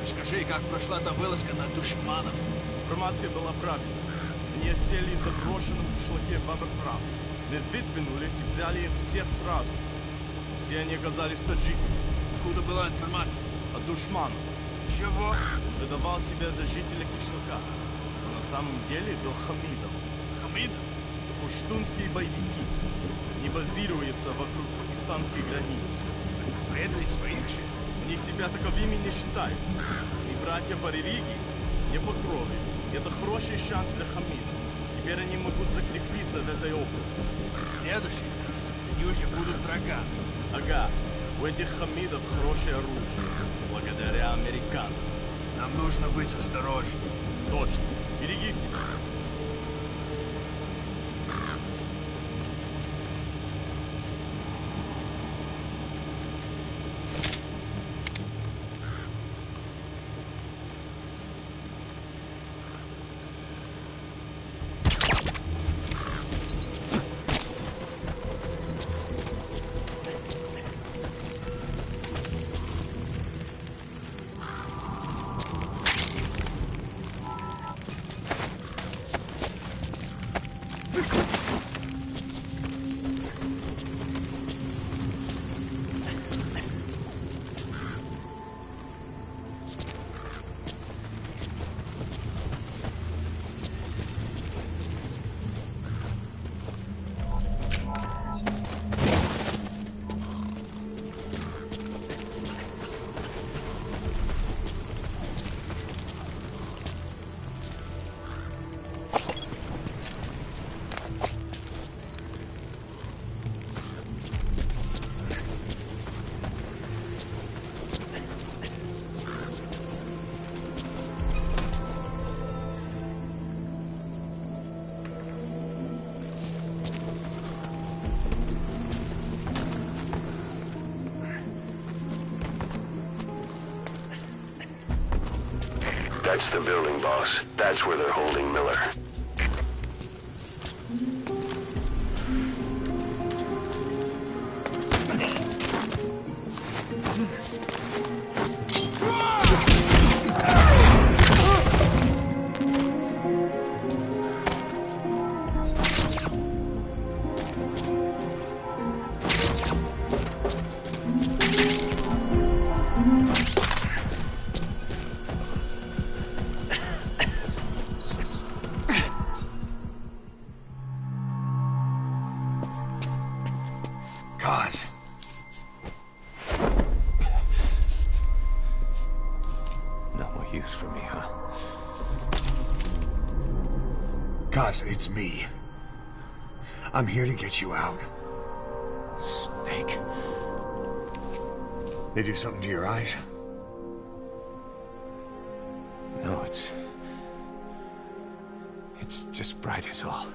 Скажи, как прошла та вылазка на душманов? Информация была правильной. Они осели в заброшенном кишлаке Бабр-Прав. Мы выдвинулись и взяли их всех сразу. Все они оказались таджиками. Откуда была информация? От душманов. Чего? Выдавал себя за жителя кишлака. Но на самом деле был Хамидом. Хамидом? Пуштунские боевики. Они базируются вокруг пакистанской границы. Предали своих же? Они себя таковыми не считают. Они братья по религии, не по крови. Это хороший шанс для Хамида. Теперь они могут закрепиться в этой области. В следующий раз они уже будут врагами. Ага. У этих Хамидов хорошее оружие. Благодаря американцам. Нам нужно быть осторожнее. Точно. Береги себя. That's the building, boss. That's where they're holding Miller. Kaz. No more use for me, huh? Kaz, it's me. I'm here to get you out. Snake. They do something to your eyes? No, as bright as all.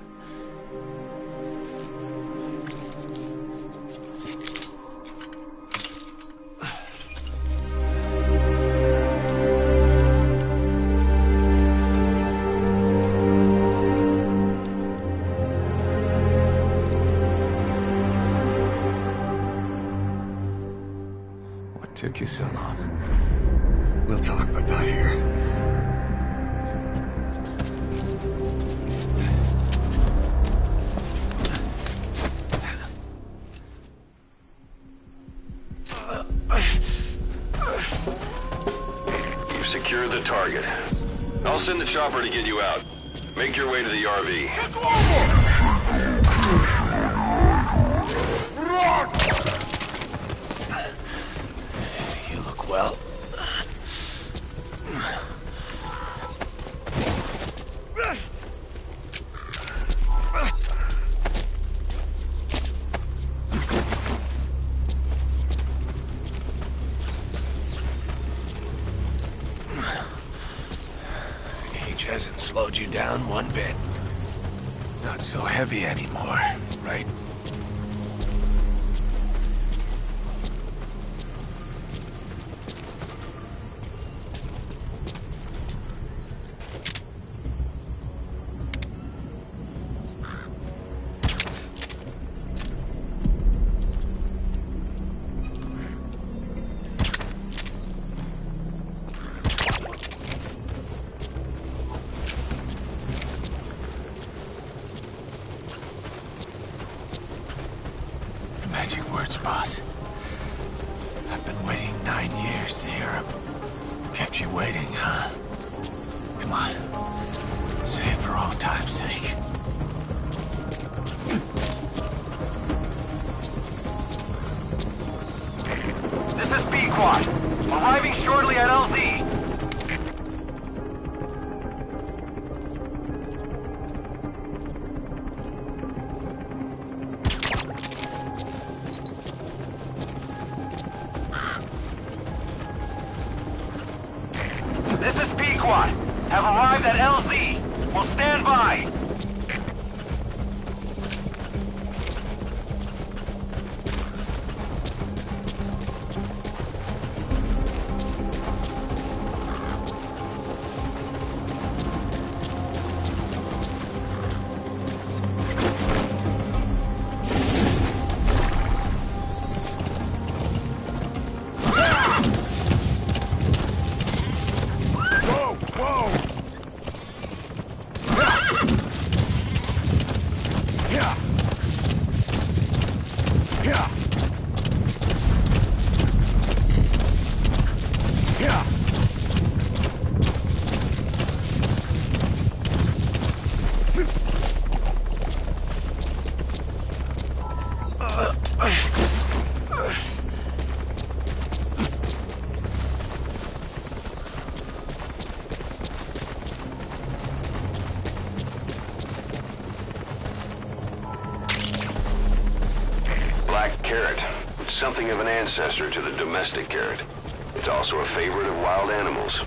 What took you so long? We'll talk, but not here. You've secured the target. I'll send the chopper to get you out. Make your way to the RV. You look well. Age hasn't slowed you down one bit. Not so heavy anymore, right? Magic words, boss. I've been waiting 9 years to hear them. Kept you waiting, huh? Come on. Say it for old time's sake. This is Pequod. Arriving shortly at LZ. This is Pequod. Have arrived at LZ. Will stand by. Black carrot. It's something of an ancestor to the domestic carrot. It's also a favorite of wild animals.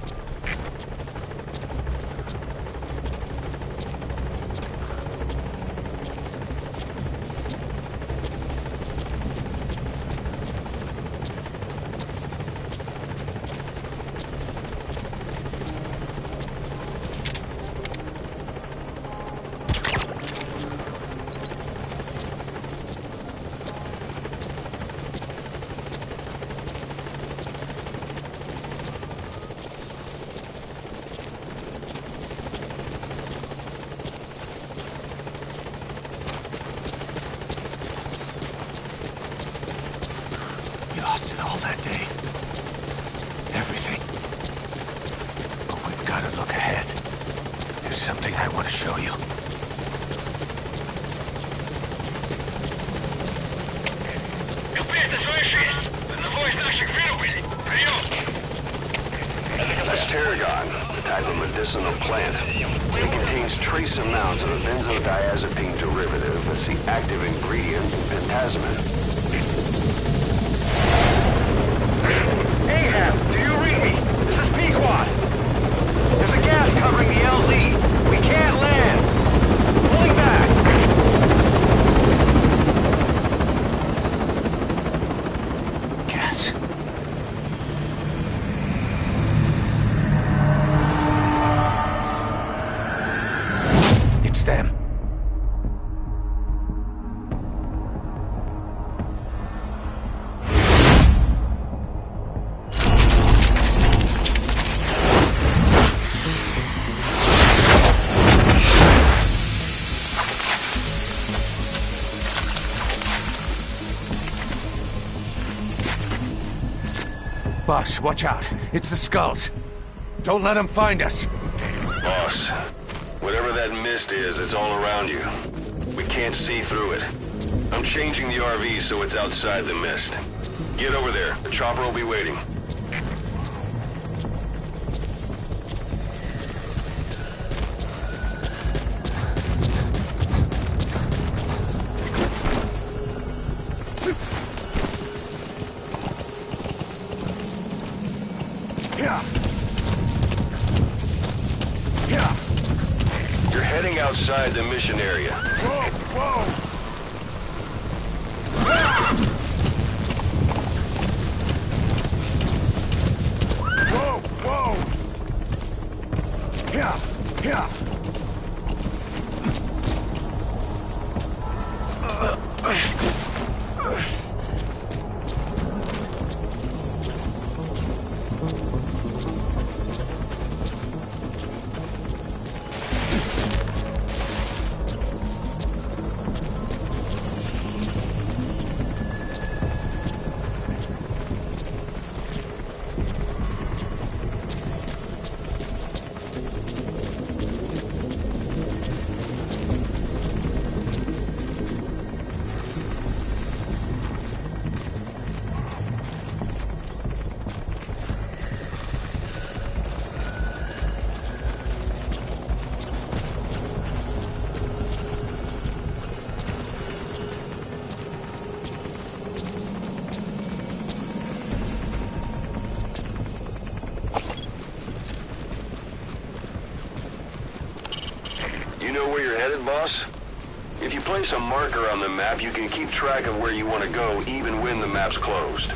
You lost it all that day. Everything. But we've got to look ahead. There's something I want to show you. That's tarragon, a type of medicinal plant. It contains trace amounts of a benzodiazepine derivative that's the active ingredient in pentazimine. Ahab, do you read me? This is Pequod. There's a gas covering the LZ. We can't land. Boss, watch out. It's the Skulls. Don't let them find us. Boss, whatever that mist is, it's all around you. We can't see through it. I'm changing the RV so it's outside the mist. Get over there. The chopper will be waiting. You're heading outside the mission area. Whoa, whoa! Whoa, whoa! Yeah, yeah. You know where you're headed, boss? If you place a marker on the map, you can keep track of where you want to go even when the map's closed.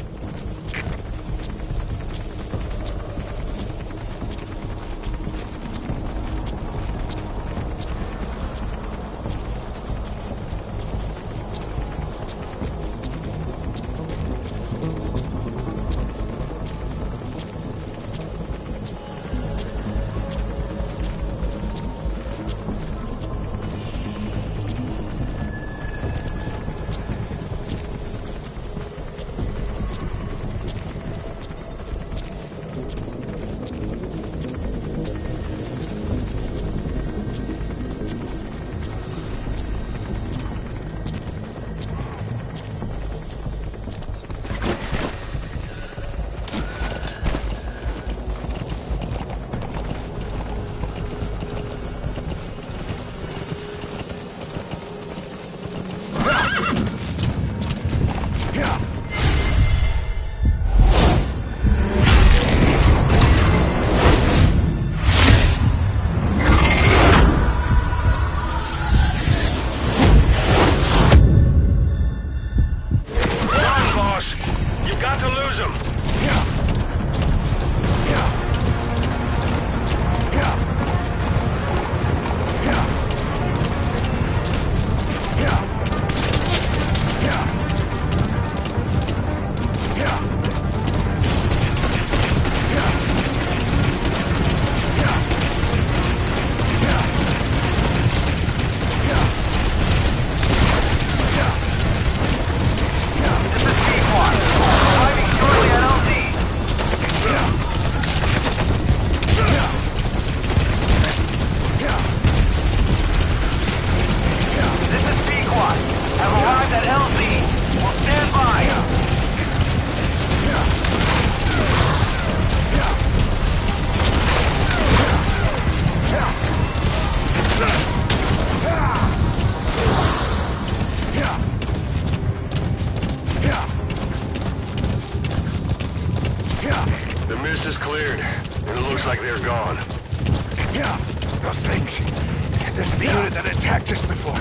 That's the unit that attacked us before.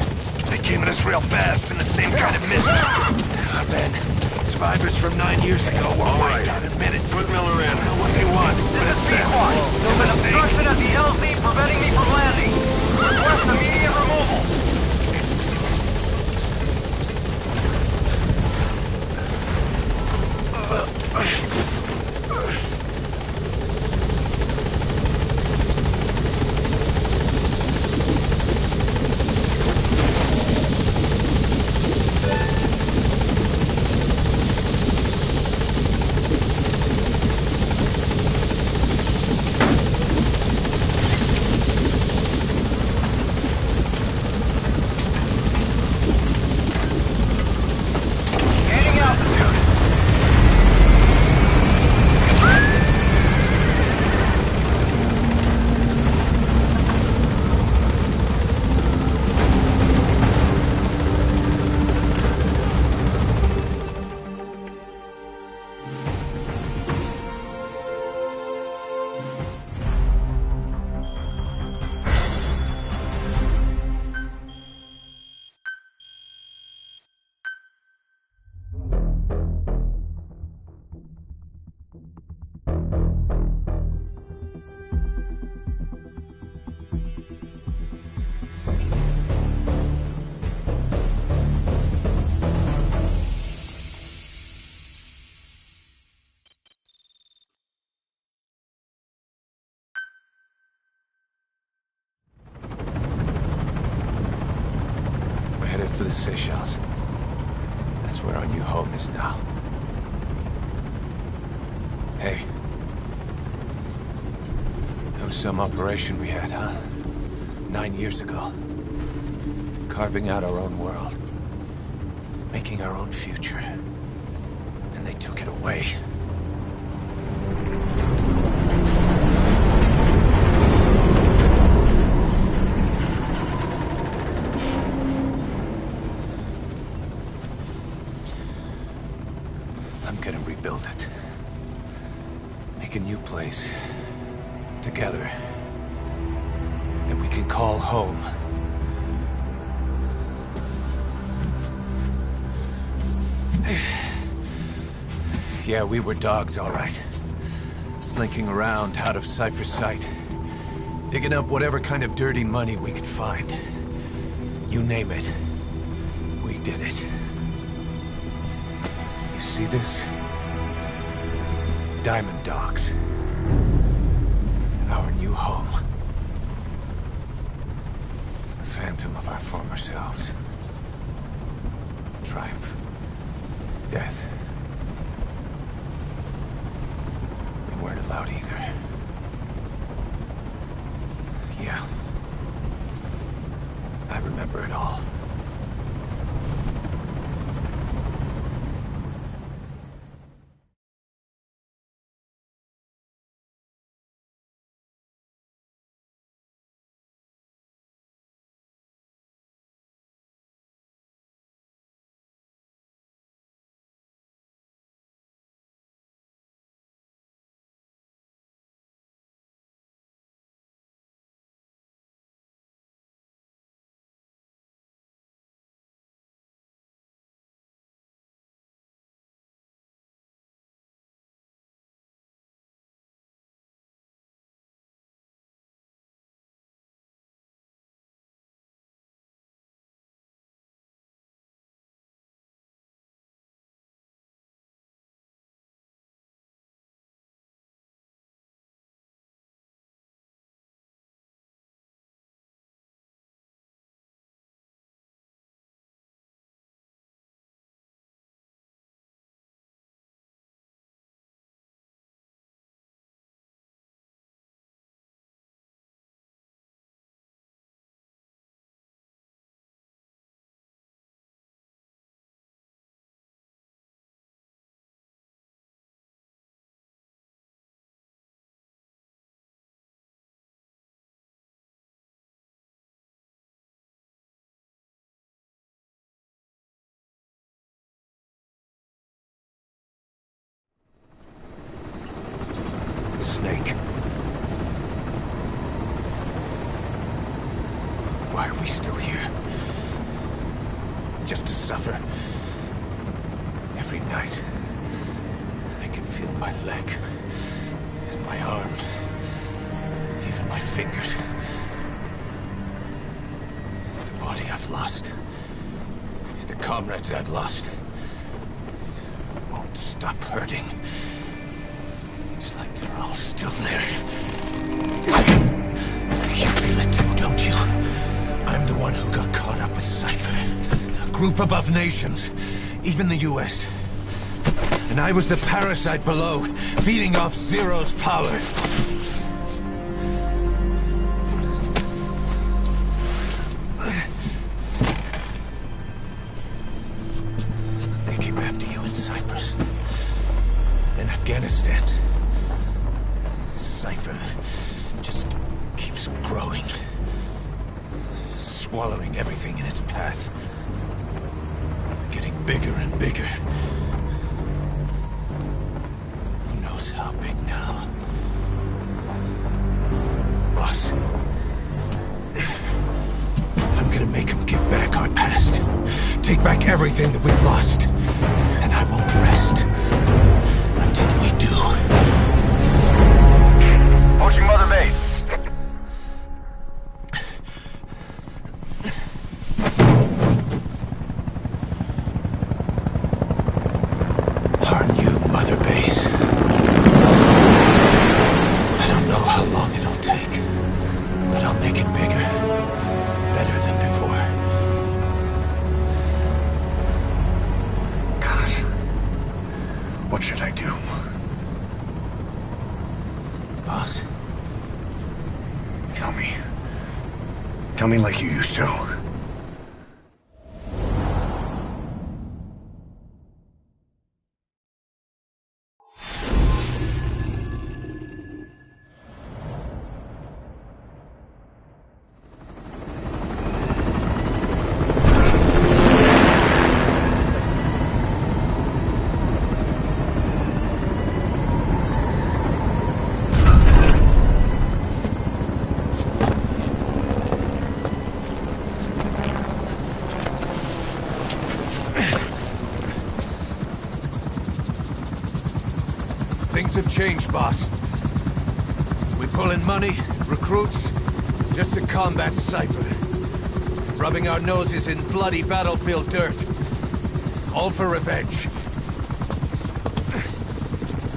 They came at us real fast in the same kind of mist. Ben, survivors from 9 years ago were wiped out in minutes. Put Miller in. I don't know what they want, but it's them. No mistake. Obstruction at the LZ preventing me from landing. Request immediate removal. Seychelles. That's where our new home is now. Hey. That was some operation we had, huh? 9 years ago. Carving out our own world. Making our own future. And they took it away. I'm gonna rebuild it. Make a new place. Together. That we can call home. Yeah, we were dogs, all right. Slinking around out of Cypher's sight. Digging up whatever kind of dirty money we could find. You name it. We did it. You see this? Diamond Dogs. Our new home. A phantom of our former selves. Triumph. Death. We weren't allowed either. Yeah. I remember it all. Snake. Why are we still here? Just to suffer. Every night, I can feel my leg, and my arm, even my fingers. The body I've lost, the comrades I've lost, won't stop hurting. It's like they're all still there. You feel it too, don't you? I'm the one who got caught up with Cypher. A group above nations, even the US. And I was the parasite below, feeding off Zero's power. They came after you in Cyprus. Then Afghanistan. Cypher just keeps growing. Swallowing everything in its path. Getting bigger and bigger. Who knows how big now? Boss. I'm gonna make him give back our past. Take back everything that we've lost. And I won't rest until we do. Approaching Mother Base. Our new Mother Base. I don't know how long it'll take, but I'll make it bigger. Better than before. Tell me like you used to. Things have changed, boss. We pull in money, recruits, just to combat Cypher. Rubbing our noses in bloody battlefield dirt. All for revenge.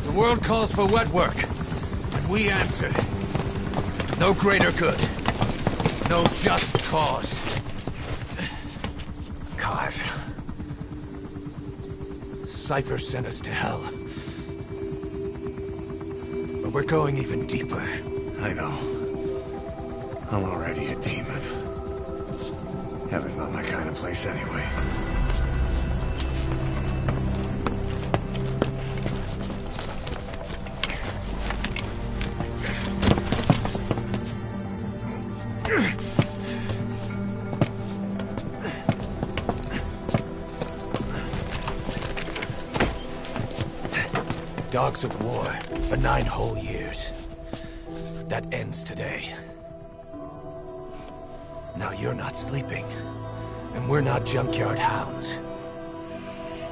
The world calls for wet work, and we answer. No greater good. No just cause. Cause? Cypher sent us to hell. But we're going even deeper. I know. I'm already a demon. Heaven's not my kind of place anyway. Dogs of war for 9 whole years. That ends today. Now you're not sleeping, and we're not junkyard hounds.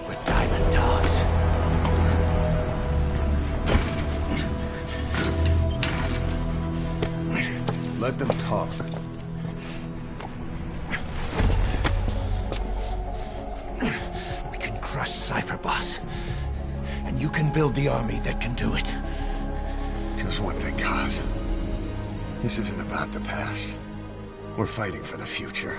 We're diamond dogs. Let them talk. We can crush Cypher, boss. And you can build the army that can do it. Just one thing, Kaz. This isn't about the past. We're fighting for the future.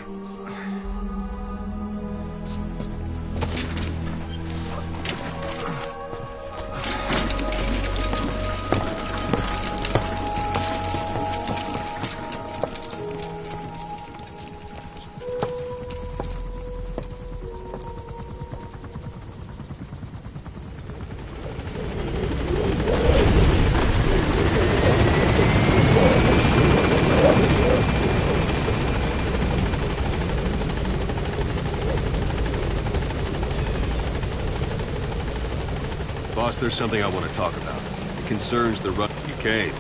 Boss, there's something I want to talk about. It concerns the UK.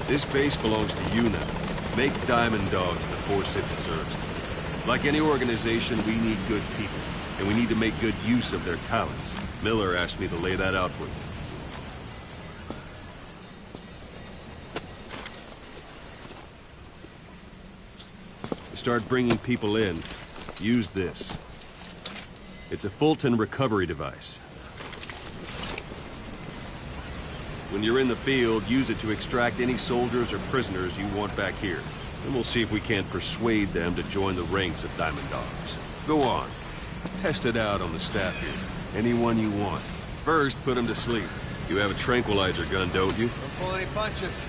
This base belongs to you now. Make Diamond Dogs the force it deserves. Like any organization, we need good people, and we need to make good use of their talents. Miller asked me to lay that out for you. Start bringing people in. Use this. It's a Fulton recovery device. When you're in the field, use it to extract any soldiers or prisoners you want back here. Then we'll see if we can't persuade them to join the ranks of Diamond Dogs. Go on. Test it out on the staff here. Anyone you want. First, put them to sleep. You have a tranquilizer gun, don't you? Don't pull any punches.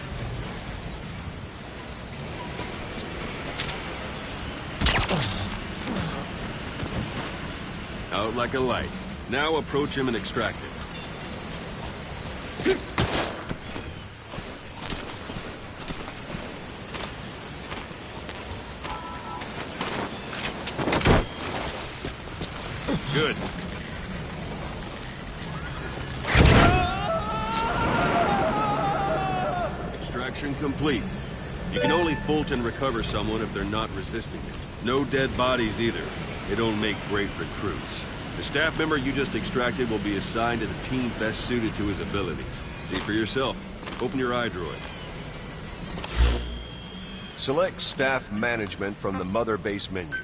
Out like a light. Now approach him and extract it. Good. Extraction complete. You can only Fulton recover someone if they're not resisting it. No dead bodies either. They don't make great recruits. The staff member you just extracted will be assigned to the team best suited to his abilities. See for yourself. Open your iDroid. Select Staff Management from the Mother Base menu.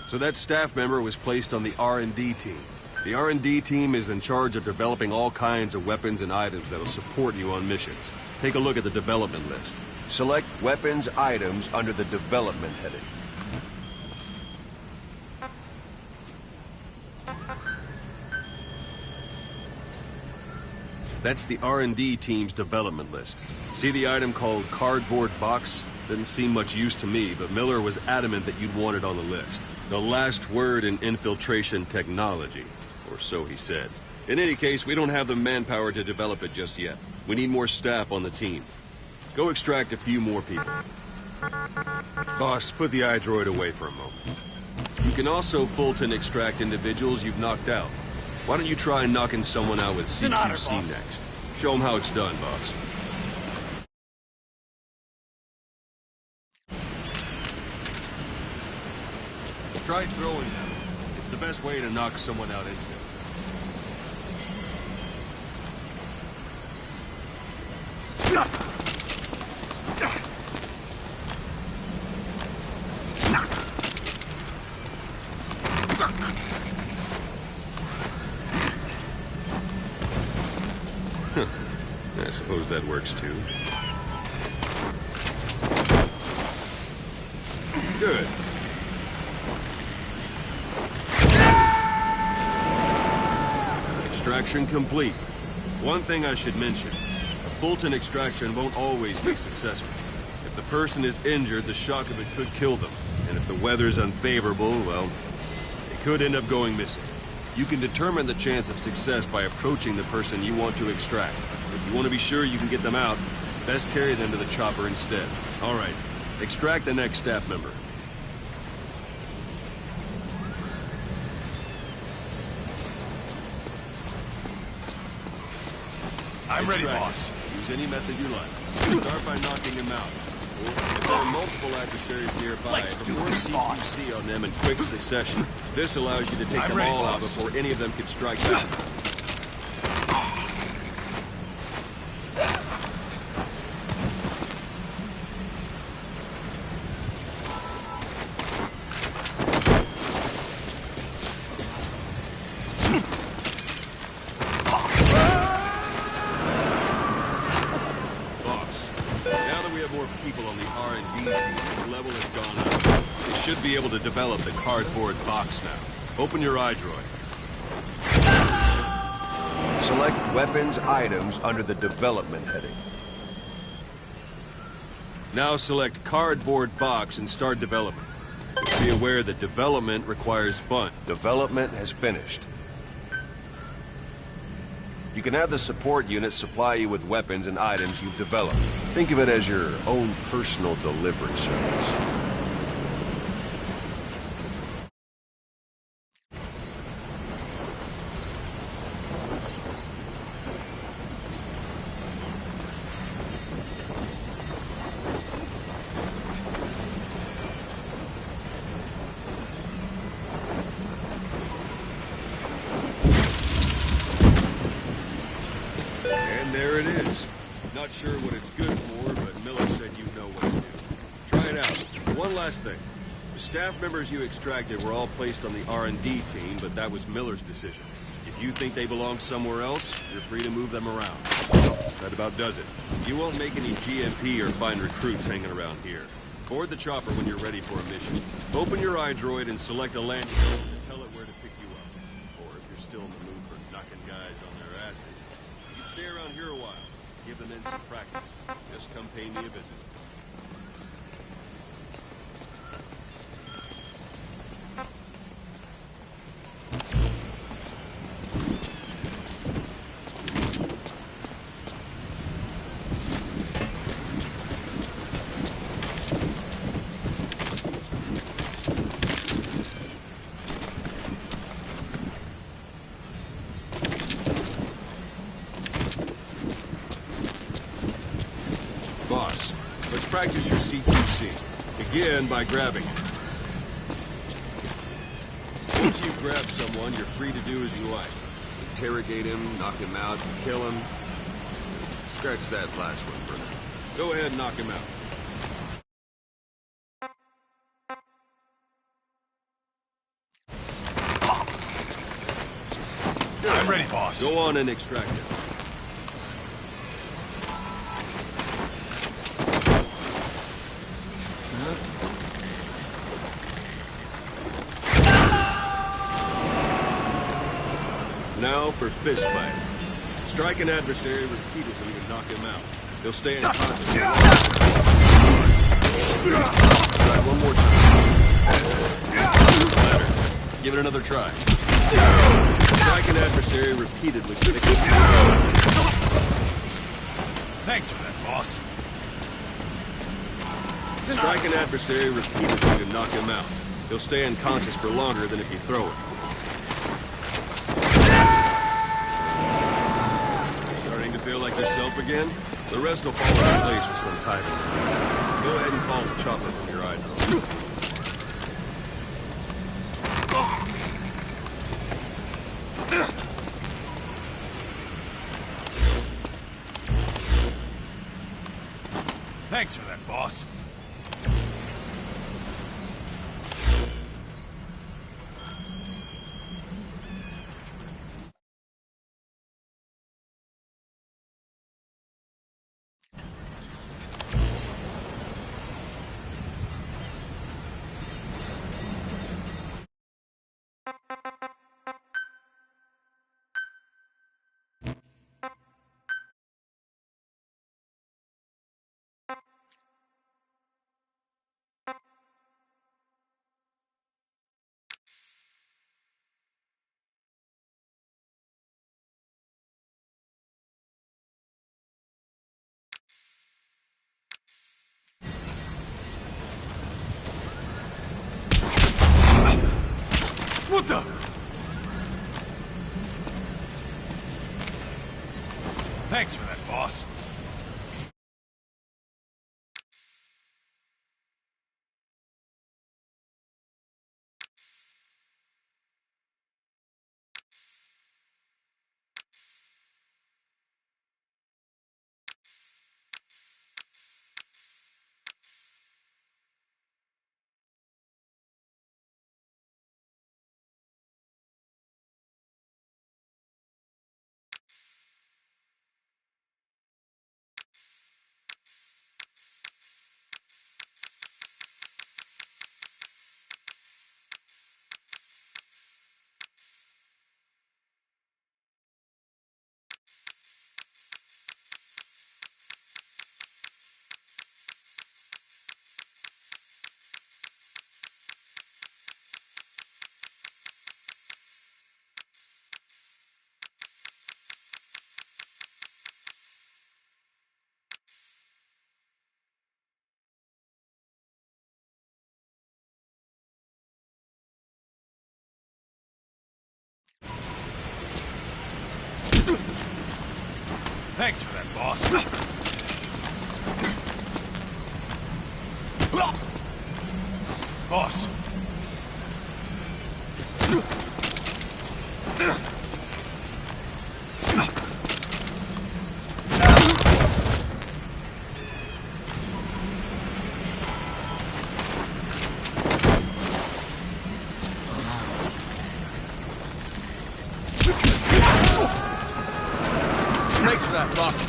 So that staff member was placed on the R&D team. The R&D team is in charge of developing all kinds of weapons and items that'll support you on missions. Take a look at the development list. Select Weapons Items under the Development heading. That's the R&D team's development list. See the item called Cardboard Box? Didn't seem much use to me, but Miller was adamant that you'd want it on the list. The last word in infiltration technology, or so he said. In any case, we don't have the manpower to develop it just yet. We need more staff on the team. Go extract a few more people. Boss, put the iDroid away for a moment. You can also Fulton extract individuals you've knocked out. Why don't you try knocking someone out with CQC next? Show them how it's done, boss. Try throwing them. It's the best way to knock someone out instantly. I suppose that works too. Good. Extraction complete. One thing I should mention. A Fulton extraction won't always be successful. If the person is injured, the shock of it could kill them. And if the weather's unfavorable, well, they could end up going missing. You can determine the chance of success by approaching the person you want to extract. If you want to be sure you can get them out, best carry them to the chopper instead. All right, extract the next staff member. I'm ready, boss. Use any method you like. Start by knocking him out. If there are multiple adversaries nearby, perform CQC on them in quick succession. This allows you to take them all out before any of them can strike back. Be able to develop the cardboard box now. Open your iDroid. Select weapons items under the development heading. Now select cardboard box and start development. Be aware that development requires fun. Development has finished. You can have the support unit supply you with weapons and items you've developed. Think of it as your own personal delivery service. There it is. Not sure what it's good for, but Miller said you know what to do. Try it out. One last thing. The staff members you extracted were all placed on the R&D team, but that was Miller's decision. If you think they belong somewhere else, you're free to move them around. That about does it. You won't make any GMP or find recruits hanging around here. Board the chopper when you're ready for a mission. Open your iDroid and select a landing zone and tell it where to pick you up. Or if you're still in the mood for knocking guys on their asses, you can stay around here a while. Give the men some practice. Just come pay me a visit. Boss, let's practice your CQC. Begin by grabbing it. Once you've grabbed someone, you're free to do as you like. Interrogate him, knock him out, kill him. Scratch that last one for now. Go ahead and knock him out. I'm ready, boss. Go on and extract it. Now for fist fight. Strike an adversary repeatedly to knock him out. He'll stay unconscious. Try one more time. That's better. Give it another try. Strike an adversary repeatedly. Thanks for that, boss. Strike an adversary repeatedly to knock him out. He'll stay unconscious for longer than if you throw it. Starting to feel like yourself again? The rest will fall into place with some time. Go ahead and call the chopper from your eye. Thanks for that, boss. What the? Thanks for that, boss. Thanks for that, boss. Boss. Thanks for that, boss.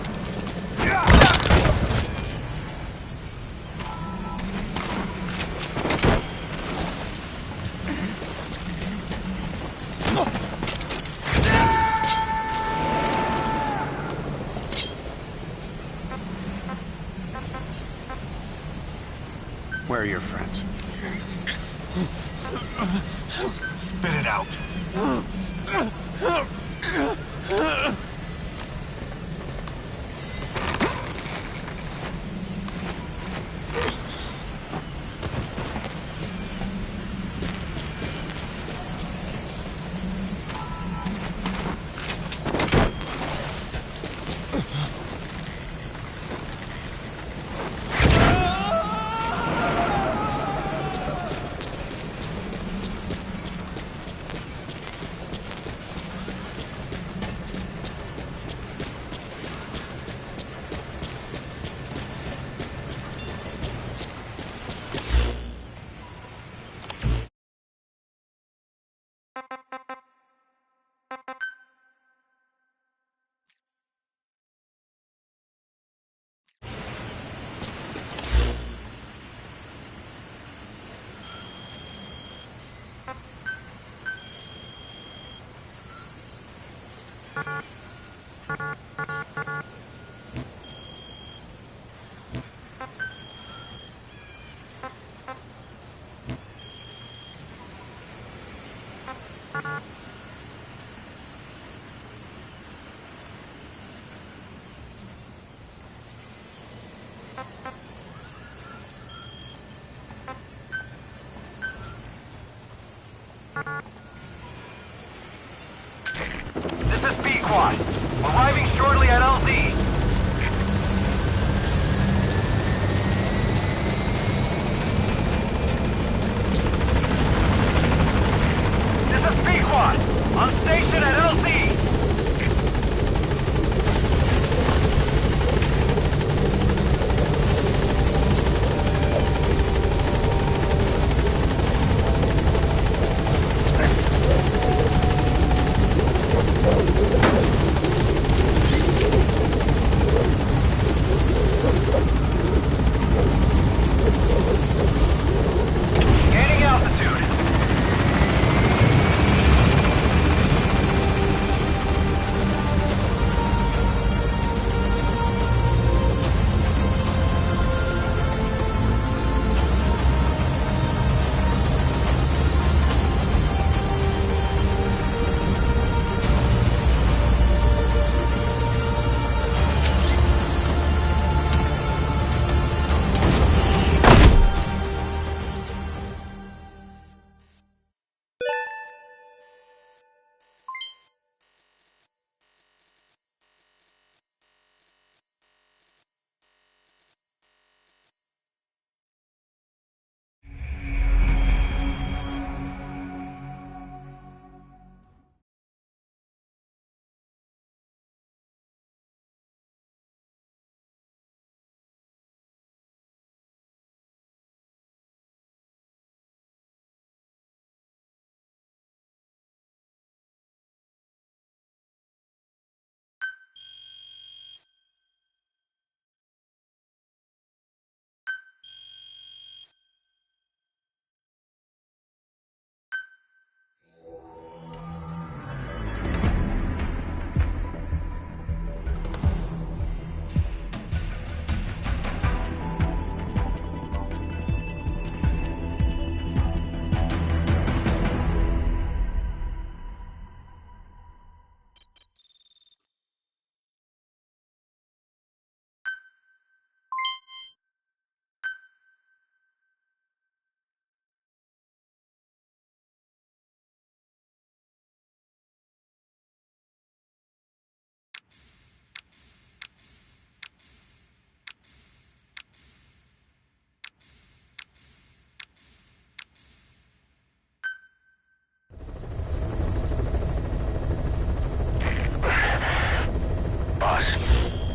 Where are your friends? Spit it out. This is B-Quad. Arriving shortly at LZ. This is B-Quad. On station at LZ. Gaining altitude.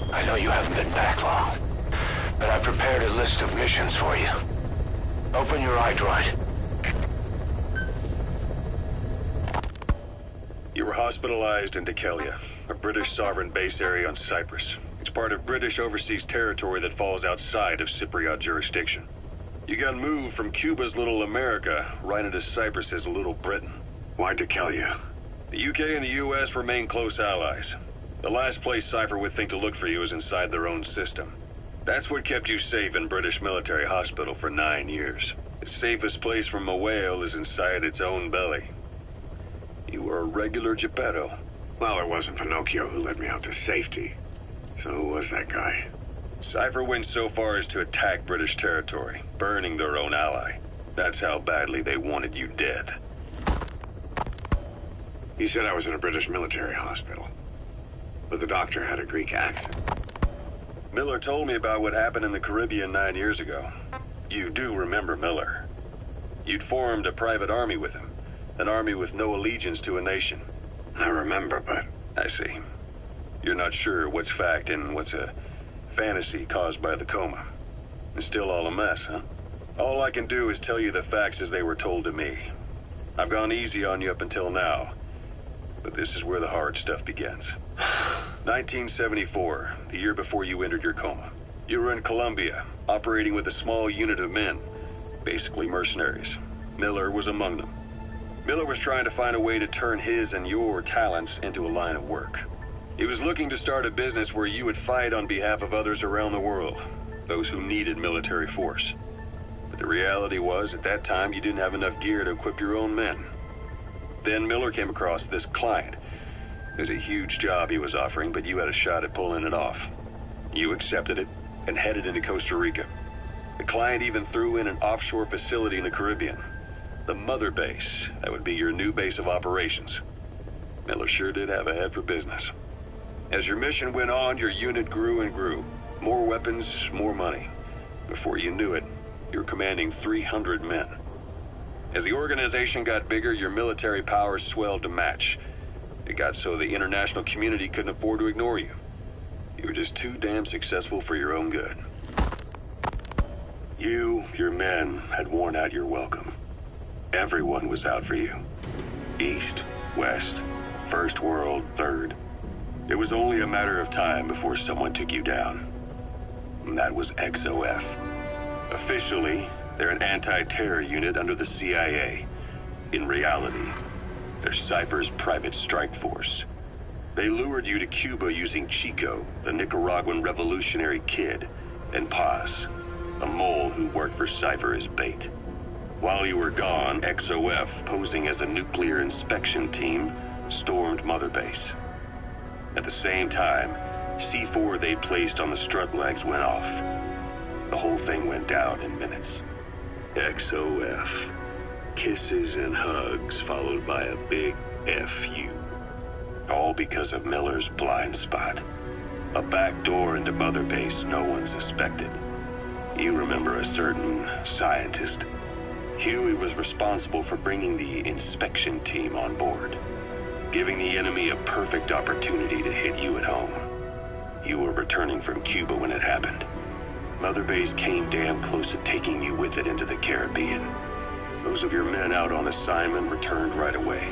I know you haven't been back long, but I prepared a list of missions for you. Open your iDroid. You were hospitalized in Dikelia, a British sovereign base area on Cyprus. It's part of British overseas territory that falls outside of Cypriot jurisdiction. You got moved from Cuba's Little America right into Cyprus's Little Britain. Why Dikelia? The UK and the US remain close allies. The last place Cypher would think to look for you is inside their own system. That's what kept you safe in British military hospital for 9 years. The safest place from a whale is inside its own belly. You were a regular Geppetto. Well, it wasn't Pinocchio who led me out to safety. So who was that guy? Cypher went so far as to attack British territory, burning their own ally. That's how badly they wanted you dead. He said I was in a British military hospital. But the doctor had a Greek accent. Miller told me about what happened in the Caribbean 9 years ago. You do remember Miller. You'd formed a private army with him. An army with no allegiance to a nation. I remember, but... I see. You're not sure what's fact and what's a fantasy caused by the coma. It's still all a mess, huh? All I can do is tell you the facts as they were told to me. I've gone easy on you up until now. But this is where the hard stuff begins. 1974, the year before you entered your coma. You were in Colombia, operating with a small unit of men, basically mercenaries. Miller was among them. Miller was trying to find a way to turn his and your talents into a line of work. He was looking to start a business where you would fight on behalf of others around the world, those who needed military force. But the reality was, at that time, you didn't have enough gear to equip your own men. Then Miller came across this client. It was a huge job he was offering, but you had a shot at pulling it off. You accepted it, and headed into Costa Rica. The client even threw in an offshore facility in the Caribbean. The mother base, that would be your new base of operations. Miller sure did have a head for business. As your mission went on, your unit grew and grew. More weapons, more money. Before you knew it, you were commanding 300 men. As the organization got bigger, your military powers swelled to match. It got so the international community couldn't afford to ignore you. You were just too damn successful for your own good. You, your men, had worn out your welcome. Everyone was out for you. East, West, First World, Third. It was only a matter of time before someone took you down. And that was XOF. Officially, they're an anti-terror unit under the CIA. In reality, they're Cypher's private strike force. They lured you to Cuba using Chico, the Nicaraguan revolutionary kid, and Paz, a mole who worked for Cypher as bait. While you were gone, XOF, posing as a nuclear inspection team, stormed Mother Base. At the same time, C4 they placed on the strut legs went off. The whole thing went down in minutes. XOF. Kisses and hugs followed by a big FU. All because of Miller's blind spot. A back door into Mother Base no one suspected. You remember a certain scientist. Huey was responsible for bringing the inspection team on board, giving the enemy a perfect opportunity to hit you at home. You were returning from Cuba when it happened. Mother Base came damn close to taking you with it into the Caribbean. Those of your men out on assignment returned right away.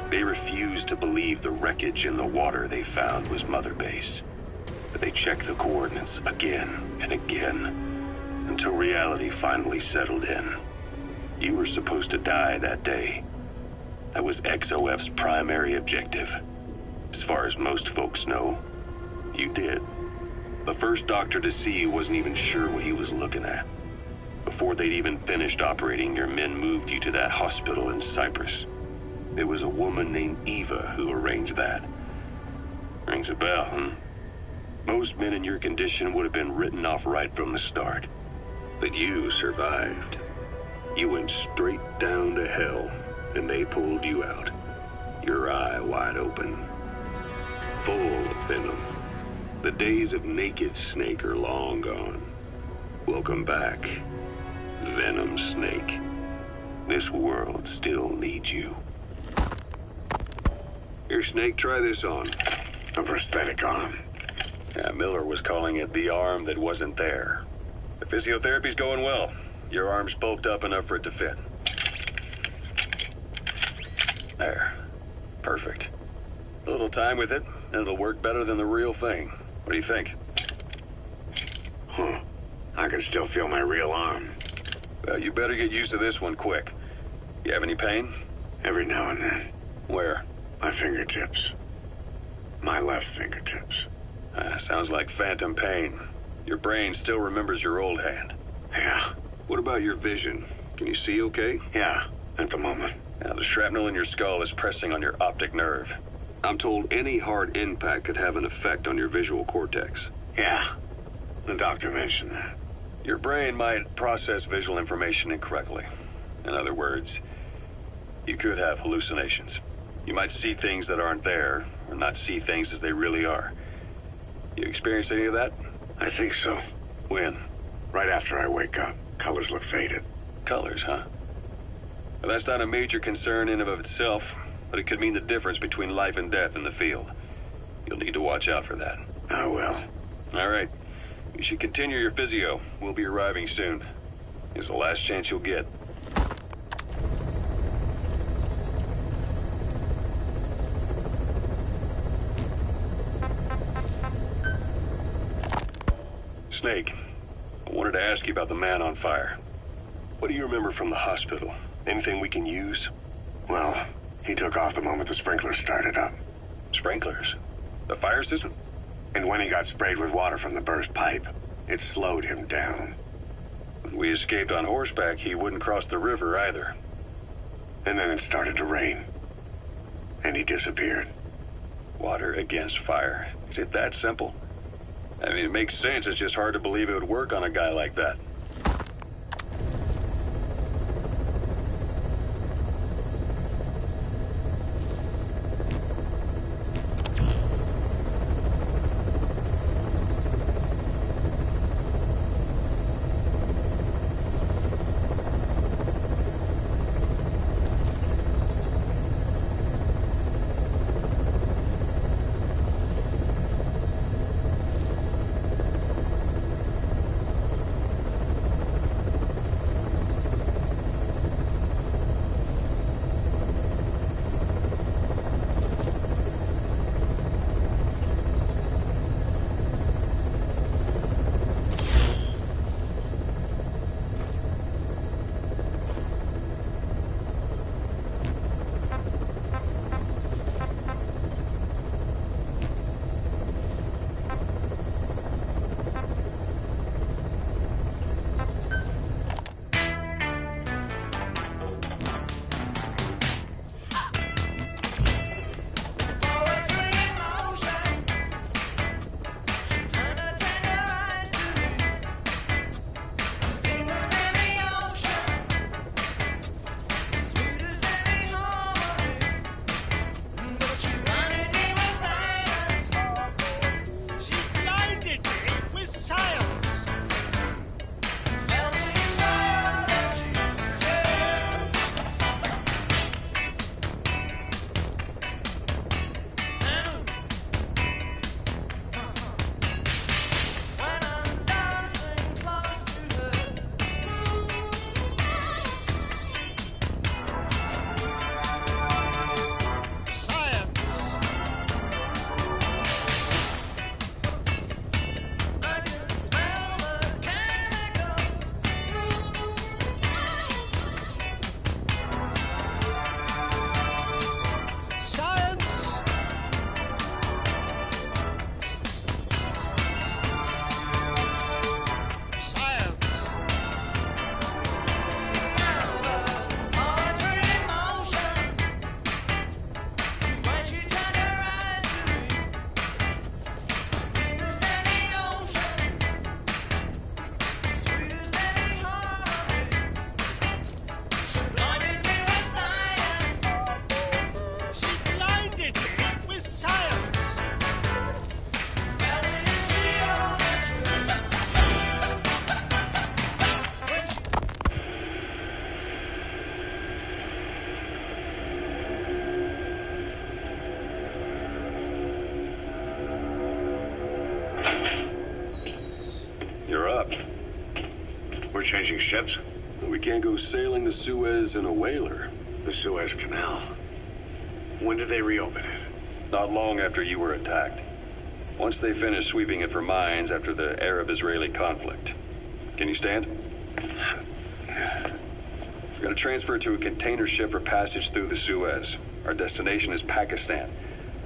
They refused to believe the wreckage in the water they found was Mother Base. But they checked the coordinates again and again, until reality finally settled in. You were supposed to die that day. That was XOF's primary objective. As far as most folks know, you did. The first doctor to see you wasn't even sure what he was looking at. Before they'd even finished operating, your men moved you to that hospital in Cyprus. It was a woman named Eva who arranged that. Rings a bell, huh? Most men in your condition would have been written off right from the start. But you survived. You went straight down to hell, and they pulled you out. Your eye wide open. Full of venom. The days of naked Snake are long gone. Welcome back, Venom Snake. This world still needs you. Here, Snake, try this on. A prosthetic arm. Yeah, Miller was calling it the arm that wasn't there. The physiotherapy's going well. Your arm's bulked up enough for it to fit. There. Perfect. A little time with it, and it'll work better than the real thing. What do you think? Huh. I can still feel my real arm. Well, you better get used to this one quick. You have any pain? Every now and then. Where? My fingertips. My left fingertips. Sounds like phantom pain. Your brain still remembers your old hand. Yeah. What about your vision? Can you see okay? Yeah, at the moment. Now, the shrapnel in your skull is pressing on your optic nerve. I'm told any hard impact could have an effect on your visual cortex. Yeah, the doctor mentioned that. Your brain might process visual information incorrectly. In other words, you could have hallucinations. You might see things that aren't there, or not see things as they really are. You experience any of that? I think so. When? Right after I wake up. Colors look faded. Colors, huh? Well, that's not a major concern in and of itself, but it could mean the difference between life and death in the field. You'll need to watch out for that. I will. All right. You should continue your physio. We'll be arriving soon. It's the last chance you'll get. Snake, I wanted to ask you about the man on fire. What do you remember from the hospital? Anything we can use? Well, he took off the moment the sprinklers started up. Sprinklers? The fire system? And when he got sprayed with water from the burst pipe, it slowed him down. When we escaped on horseback, he wouldn't cross the river either. And then it started to rain. And he disappeared. Water against fire. Is it that simple? I mean, it makes sense. It's just hard to believe it would work on a guy like that. Changing ships? We can't go sailing the Suez in a whaler. The Suez Canal. When did they reopen it? Not long after you were attacked. Once they finished sweeping it for mines after the Arab-Israeli conflict. Can you stand? We're going to transfer to a container ship for passage through the Suez. Our destination is Pakistan,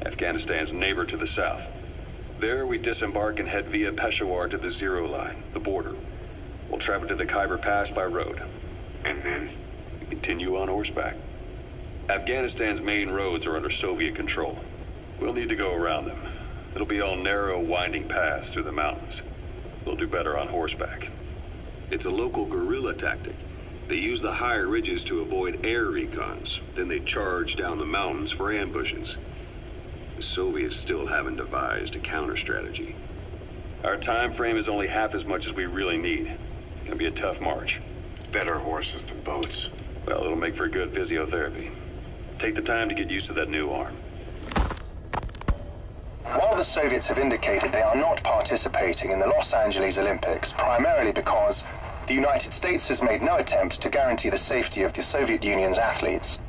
Afghanistan's neighbor to the south. There we disembark and head via Peshawar to the Zero Line, the border. We'll travel to the Khyber Pass by road. And then? We continue on horseback. Afghanistan's main roads are under Soviet control. We'll need to go around them. It'll be all narrow, winding paths through the mountains. We'll do better on horseback. It's a local guerrilla tactic. They use the higher ridges to avoid air recons. Then they charge down the mountains for ambushes. The Soviets still haven't devised a counter-strategy. Our time frame is only half as much as we really need. It's gonna be a tough march. Better horses than boats. Well, it'll make for good physiotherapy. Take the time to get used to that new arm. While the Soviets have indicated they are not participating in the Los Angeles Olympics, primarily because the United States has made no attempt to guarantee the safety of the Soviet Union's athletes,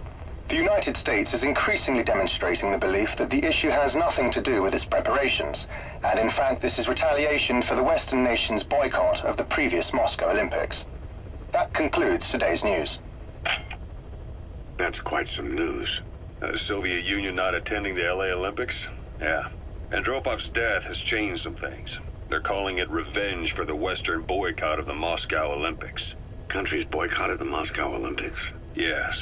the United States is increasingly demonstrating the belief that the issue has nothing to do with its preparations, and in fact this is retaliation for the Western nations' boycott of the previous Moscow Olympics. That concludes today's news. That's quite some news. The Soviet Union not attending the LA Olympics? Yeah. Andropov's death has changed some things. They're calling it revenge for the Western boycott of the Moscow Olympics. Countries boycotted the Moscow Olympics? Yes.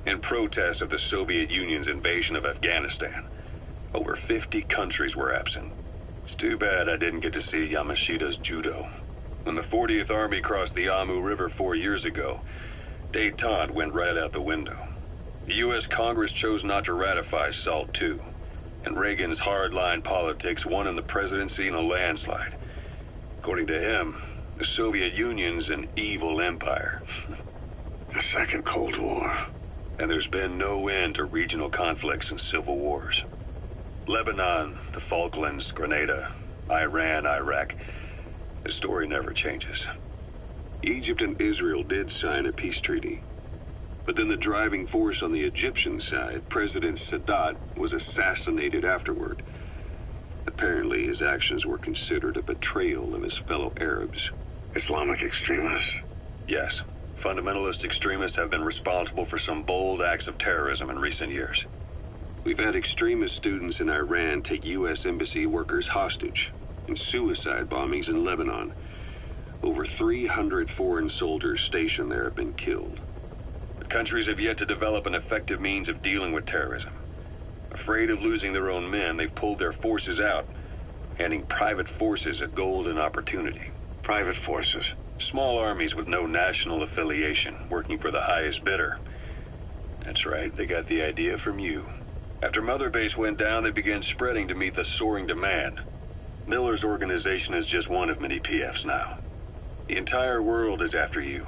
In protest of the Soviet Union's invasion of Afghanistan. Over 50 countries were absent. It's too bad I didn't get to see Yamashita's judo. When the 40th Army crossed the Amu River 4 years ago, détente went right out the window. The U.S. Congress chose not to ratify SALT II, and Reagan's hardline politics won in the presidency in a landslide. According to him, the Soviet Union's an evil empire. A second Cold War. And there's been no end to regional conflicts and civil wars. Lebanon, the Falklands, Grenada, Iran, Iraq. The story never changes. Egypt and Israel did sign a peace treaty. But then the driving force on the Egyptian side, President Sadat, was assassinated afterward. Apparently his actions were considered a betrayal of his fellow Arabs. Islamic extremists? Yes. Fundamentalist extremists have been responsible for some bold acts of terrorism in recent years. We've had extremist students in Iran take U.S. embassy workers hostage, and suicide bombings in Lebanon. Over 300 foreign soldiers stationed there have been killed. The countries have yet to develop an effective means of dealing with terrorism. Afraid of losing their own men, they've pulled their forces out, handing private forces a golden opportunity. Private forces? Small armies with no national affiliation, working for the highest bidder. That's right, they got the idea from you. After Mother Base went down, they began spreading to meet the soaring demand. Miller's organization is just one of many PFs now. The entire world is after you.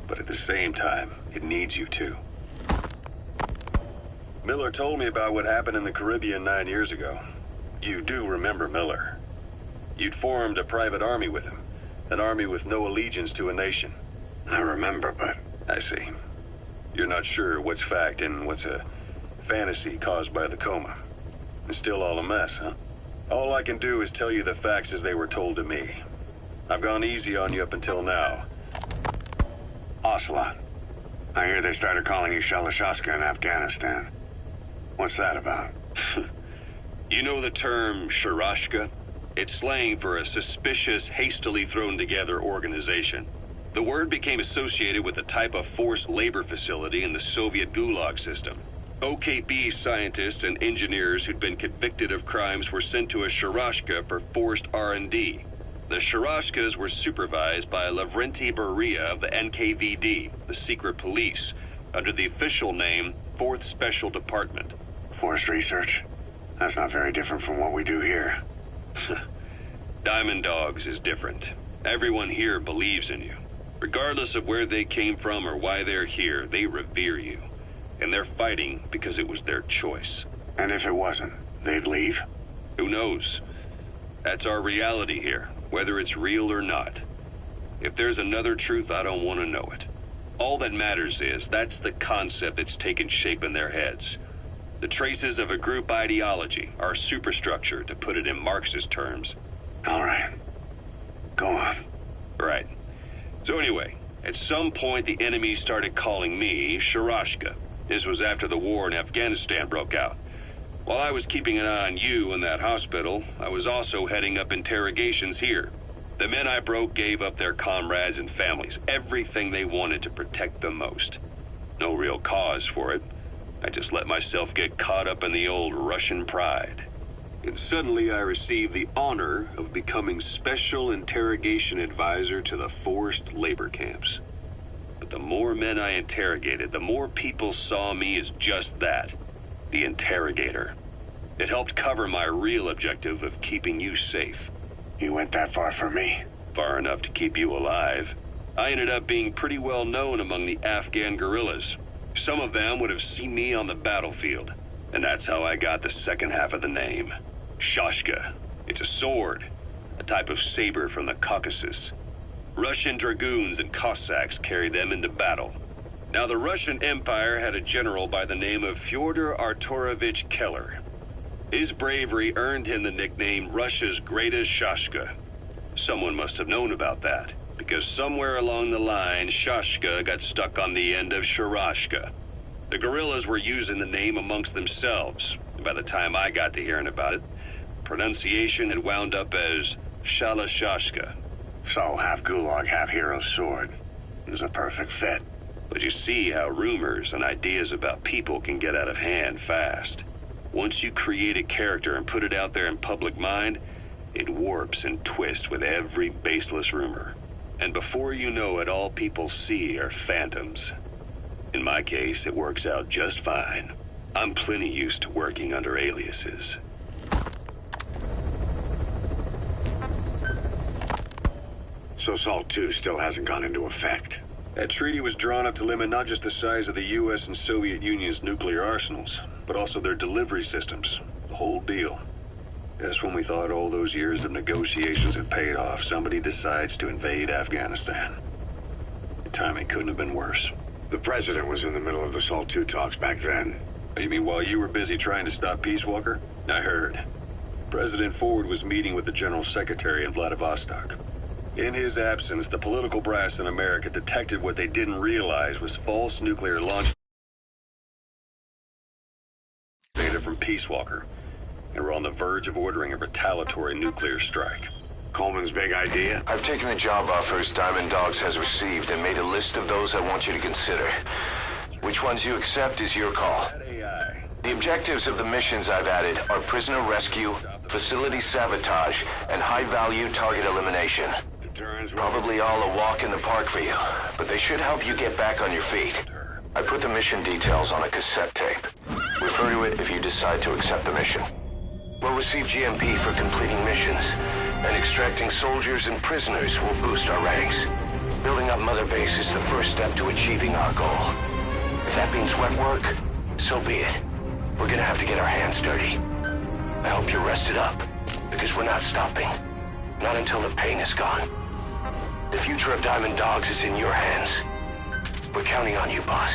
But at the same time, it needs you too. Miller told me about what happened in the Caribbean 9 years ago. You do remember Miller. You'd formed a private army with him. An army with no allegiance to a nation. I remember, but... I see. You're not sure what's fact and what's a fantasy caused by the coma. It's still all a mess, huh? All I can do is tell you the facts as they were told to me. I've gone easy on you up until now. Ocelot. I hear they started calling you Shalashaska in Afghanistan. What's that about? You know the term Sharashka? It's slang for a suspicious, hastily thrown together organization. The word became associated with a type of forced labor facility in the Soviet Gulag system. OKB scientists and engineers who'd been convicted of crimes were sent to a Sharashka for forced R&D. The Sharashkas were supervised by Lavrenti Beria of the NKVD, the secret police, under the official name 4th Special Department. Forced research? That's not very different from what we do here. Diamond Dogs is different. Everyone here believes in you. Regardless of where they came from or why they're here, they revere you. And they're fighting because it was their choice. And if it wasn't, they'd leave? Who knows? That's our reality here, whether it's real or not. If there's another truth, I don't want to know it. All that matters is that's the concept that's taken shape in their heads. The traces of a group ideology, our superstructure, to put it in Marxist terms. All right. Go on. Right. So anyway, at some point the enemy started calling me Sharashka. This was after the war in Afghanistan broke out. While I was keeping an eye on you in that hospital, I was also heading up interrogations here. The men I broke gave up their comrades and families, everything they wanted to protect them most. No real cause for it. I just let myself get caught up in the old Russian pride. And suddenly I received the honor of becoming Special Interrogation Advisor to the forced labor camps. But the more men I interrogated, the more people saw me as just that, the interrogator. It helped cover my real objective of keeping you safe. You went that far for me? Far enough to keep you alive. I ended up being pretty well known among the Afghan guerrillas. Some of them would have seen me on the battlefield, and that's how I got the second half of the name. Shashka. It's a sword, a type of saber from the Caucasus. Russian dragoons and Cossacks carried them into battle. Now, the Russian Empire had a general by the name of Fyodor Arturovich Keller. His bravery earned him the nickname Russia's Greatest Shashka. Someone must have known about that, because somewhere along the line, Shashka got stuck on the end of Sharashka. The guerrillas were using the name amongst themselves, and by the time I got to hearing about it, pronunciation had wound up as Shalashashka. So, half Gulag, half Hero Sword. It was a perfect fit. But you see how rumors and ideas about people can get out of hand fast. Once you create a character and put it out there in public mind, It warps and twists with every baseless rumor. And before you know it, all people see are phantoms. In my case, it works out just fine. I'm plenty used to working under aliases. So SALT II still hasn't gone into effect. That treaty was drawn up to limit not just the size of the US and Soviet Union's nuclear arsenals, but also their delivery systems. The whole deal. Just when we thought all those years of negotiations had paid off, somebody decides to invade Afghanistan. The timing couldn't have been worse. The president was in the middle of the SALT II talks back then. You mean while you were busy trying to stop Peace Walker? I heard. President Ford was meeting with the General Secretary in Vladivostok. In his absence, the political brass in America detected what they didn't realize was false nuclear launch data from Peace Walker. They were on the verge of ordering a retaliatory nuclear strike. Coleman's big idea? I've taken the job offers Diamond Dogs has received and made a list of those I want you to consider. Which ones you accept is your call. The objectives of the missions I've added are prisoner rescue, facility sabotage, and high-value target elimination. Probably all a walk in the park for you, but they should help you get back on your feet. I put the mission details on a cassette tape. Refer to it if you decide to accept the mission. We'll receive GMP for completing missions, and extracting soldiers and prisoners will boost our ranks. Building up Mother Base is the first step to achieving our goal. If that means wet work, so be it. We're gonna have to get our hands dirty. I hope you're rested up, because we're not stopping. Not until the pain is gone. The future of Diamond Dogs is in your hands. We're counting on you, boss.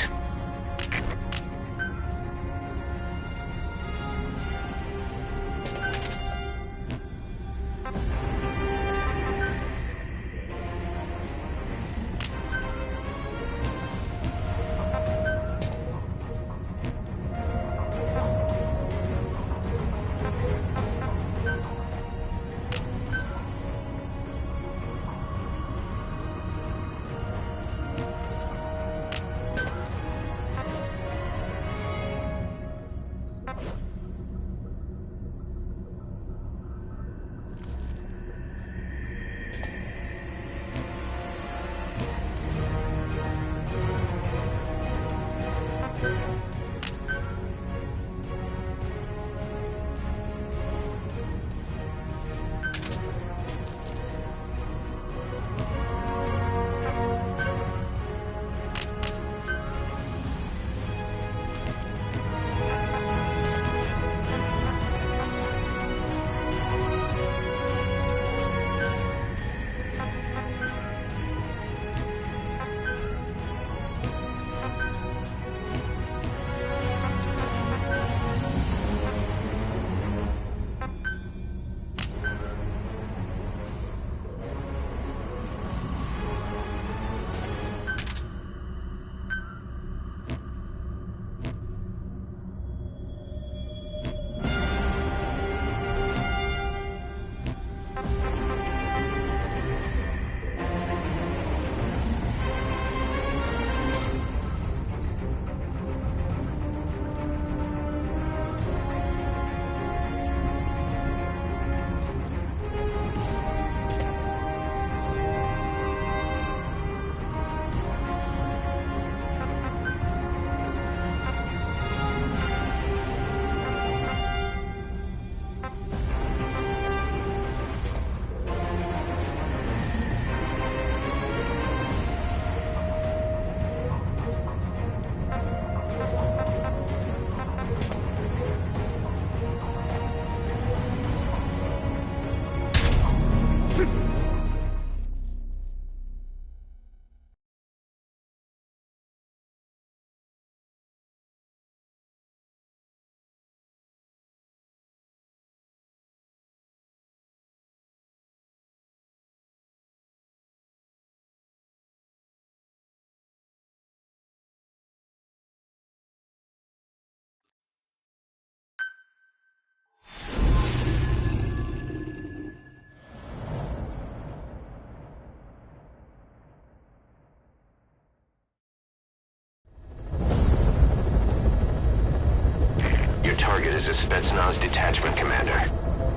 Target is a Spetsnaz detachment commander.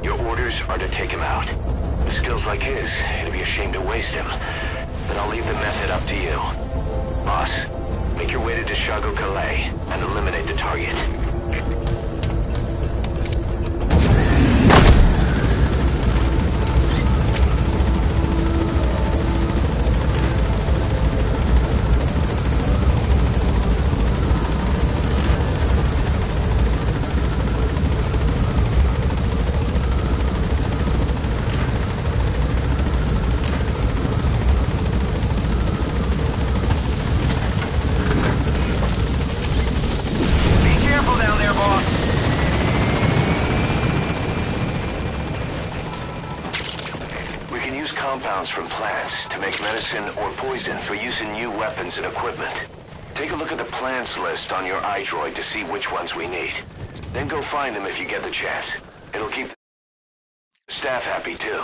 Your orders are to take him out. With skills like his, it'd be a shame to waste him. But I'll leave the method up to you. Boss, make your way to Deshago Calais and eliminate the target. Compounds from plants to make medicine or poison for use in new weapons and equipment. Take a look at the plants list on your iDroid to see which ones we need. Then go find them if you get the chance. It'll keep the staff happy too.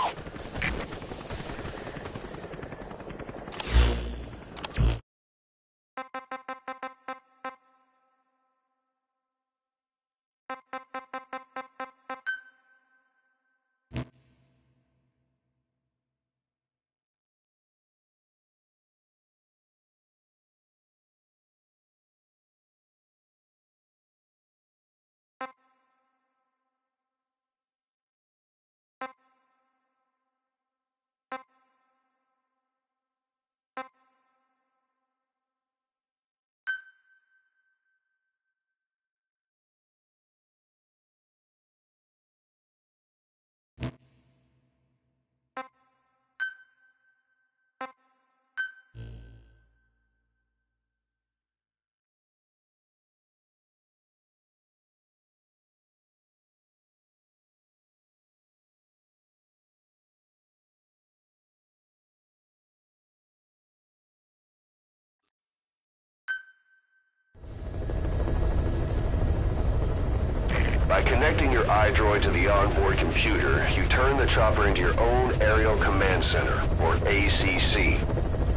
By connecting your iDroid to the onboard computer, you turn the chopper into your own Aerial Command Center, or ACC.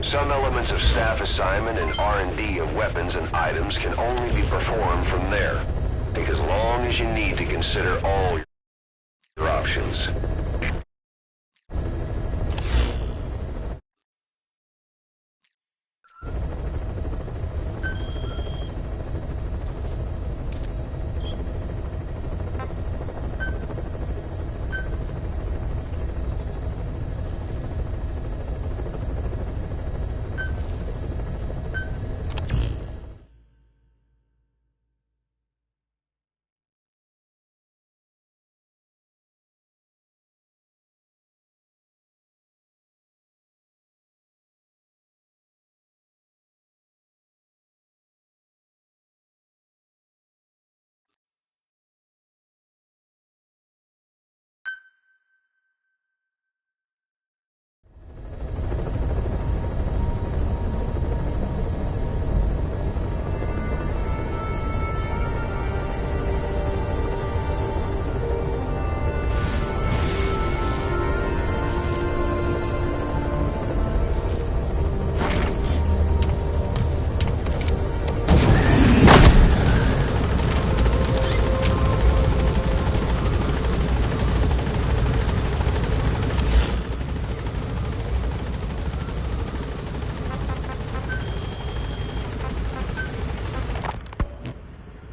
Some elements of staff assignment and R&D of weapons and items can only be performed from there. Take as long as you need to consider all your options.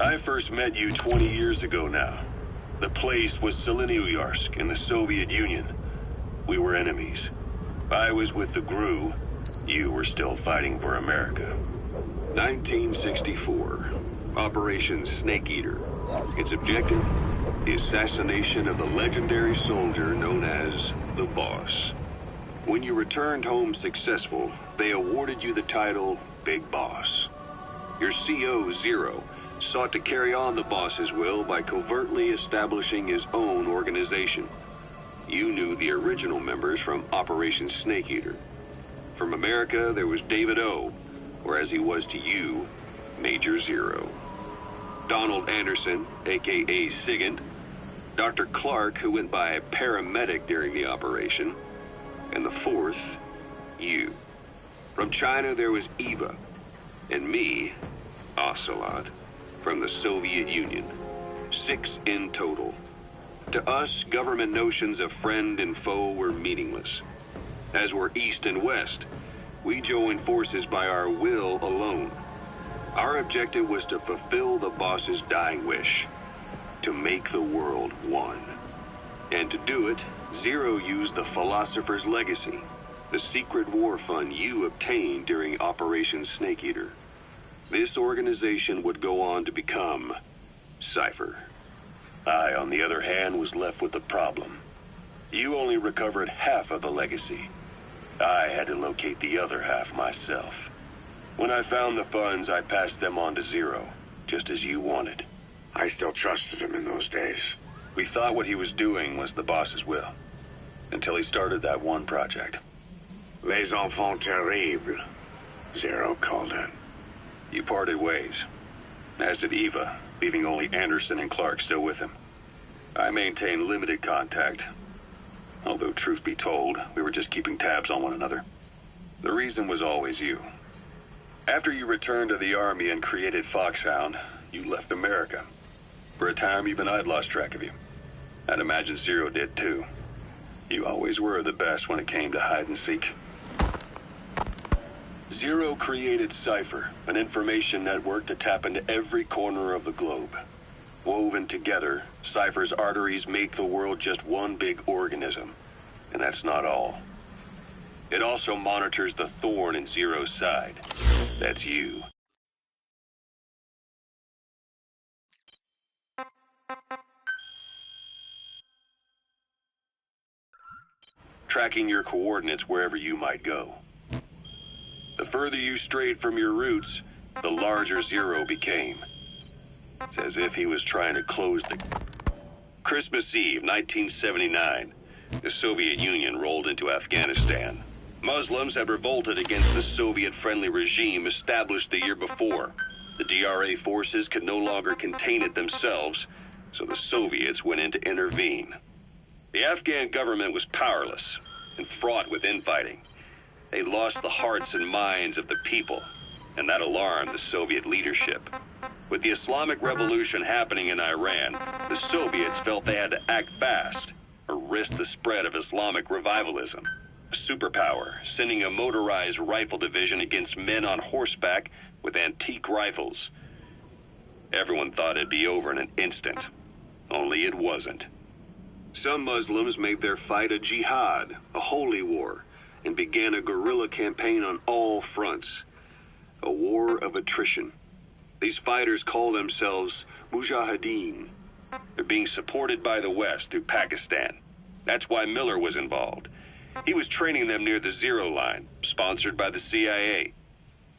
I first met you 20 years ago now. The place was Selenouyarsk in the Soviet Union. We were enemies. I was with the GRU. You were still fighting for America. 1964. Operation Snake Eater. Its objective? The assassination of the legendary soldier known as the Boss. When you returned home successful, they awarded you the title Big Boss. Your CO, Zero, sought to carry on the boss's will by covertly establishing his own organization. You knew the original members from Operation Snake Eater. From America, there was David O, or as he was to you, Major Zero. Donald Anderson, a.k.a. Sigint. Dr. Clark, who went by paramedic during the operation. And the fourth, you. From China, there was Eva. And me, Ocelot, from the Soviet Union. 6 in total. To us, government notions of friend and foe were meaningless. As were East and West, we joined forces by our will alone. Our objective was to fulfill the boss's dying wish, to make the world one. And to do it, Zero used the Philosopher's Legacy, the secret war fund you obtained during Operation Snake Eater. This organization would go on to become Cypher. I, on the other hand, was left with the problem. You only recovered half of the legacy. I had to locate the other half myself. When I found the funds, I passed them on to Zero, just as you wanted. I still trusted him in those days. We thought what he was doing was the boss's will, until he started that one project. Les Enfants Terribles, Zero called it. You parted ways, as did Eva, leaving only Anderson and Clark still with him. I maintained limited contact, although truth be told, we were just keeping tabs on one another. The reason was always you. After you returned to the Army and created Foxhound, you left America. For a time, even I'd lost track of you. I'd imagine Zero did too. You always were the best when it came to hide and seek. Zero created Cypher, an information network to tap into every corner of the globe. Woven together, Cypher's arteries make the world just one big organism. And that's not all. It also monitors the thorn in Zero's side. That's you. Tracking your coordinates wherever you might go. The further you strayed from your roots, the larger Zero became. It's as if he was trying to close the... Christmas Eve, 1979. The Soviet Union rolled into Afghanistan. Muslims had revolted against the Soviet-friendly regime established the year before. The DRA forces could no longer contain it themselves, so the Soviets went in to intervene. The Afghan government was powerless and fraught with infighting. They lost the hearts and minds of the people, and that alarmed the Soviet leadership. With the Islamic Revolution happening in Iran, the Soviets felt they had to act fast or risk the spread of Islamic revivalism. A superpower, sending a motorized rifle division against men on horseback with antique rifles. Everyone thought it'd be over in an instant, only it wasn't. Some Muslims made their fight a jihad, a holy war, and began a guerrilla campaign on all fronts. A war of attrition. These fighters call themselves Mujahideen. They're being supported by the West through Pakistan. That's why Miller was involved. He was training them near the Zero Line, sponsored by the CIA.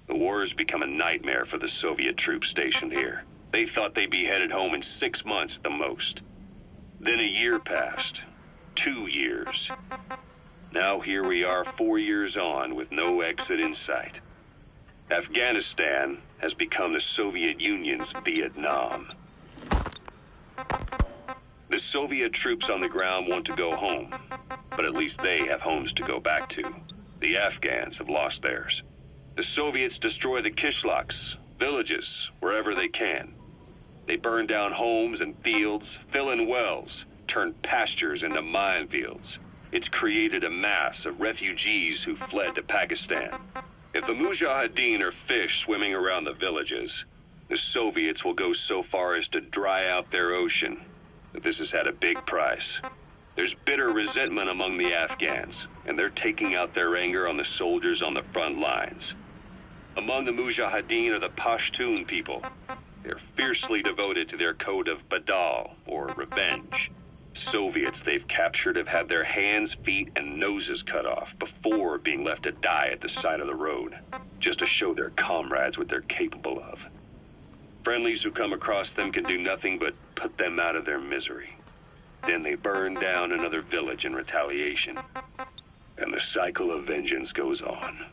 The war has become a nightmare for the Soviet troops stationed here. They thought they'd be headed home in 6 months at the most. Then a year passed. 2 years. Now here we are 4 years on with no exit in sight. Afghanistan has become the Soviet Union's Vietnam. The Soviet troops on the ground want to go home, but at least they have homes to go back to. The Afghans have lost theirs. The Soviets destroy the kishlaks, villages, wherever they can. They burn down homes and fields, fill in wells, turn pastures into minefields. It's created a mass of refugees who fled to Pakistan. If the Mujahideen are fish swimming around the villages, the Soviets will go so far as to dry out their ocean. But this has had a big price. There's bitter resentment among the Afghans, and they're taking out their anger on the soldiers on the front lines. Among the Mujahideen are the Pashtun people. They're fiercely devoted to their code of Badal, or revenge. Soviets they've captured have had their hands, feet, and noses cut off before being left to die at the side of the road, just to show their comrades what they're capable of. Friendlies who come across them can do nothing but put them out of their misery. Then they burn down another village in retaliation. And the cycle of vengeance goes on.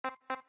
you.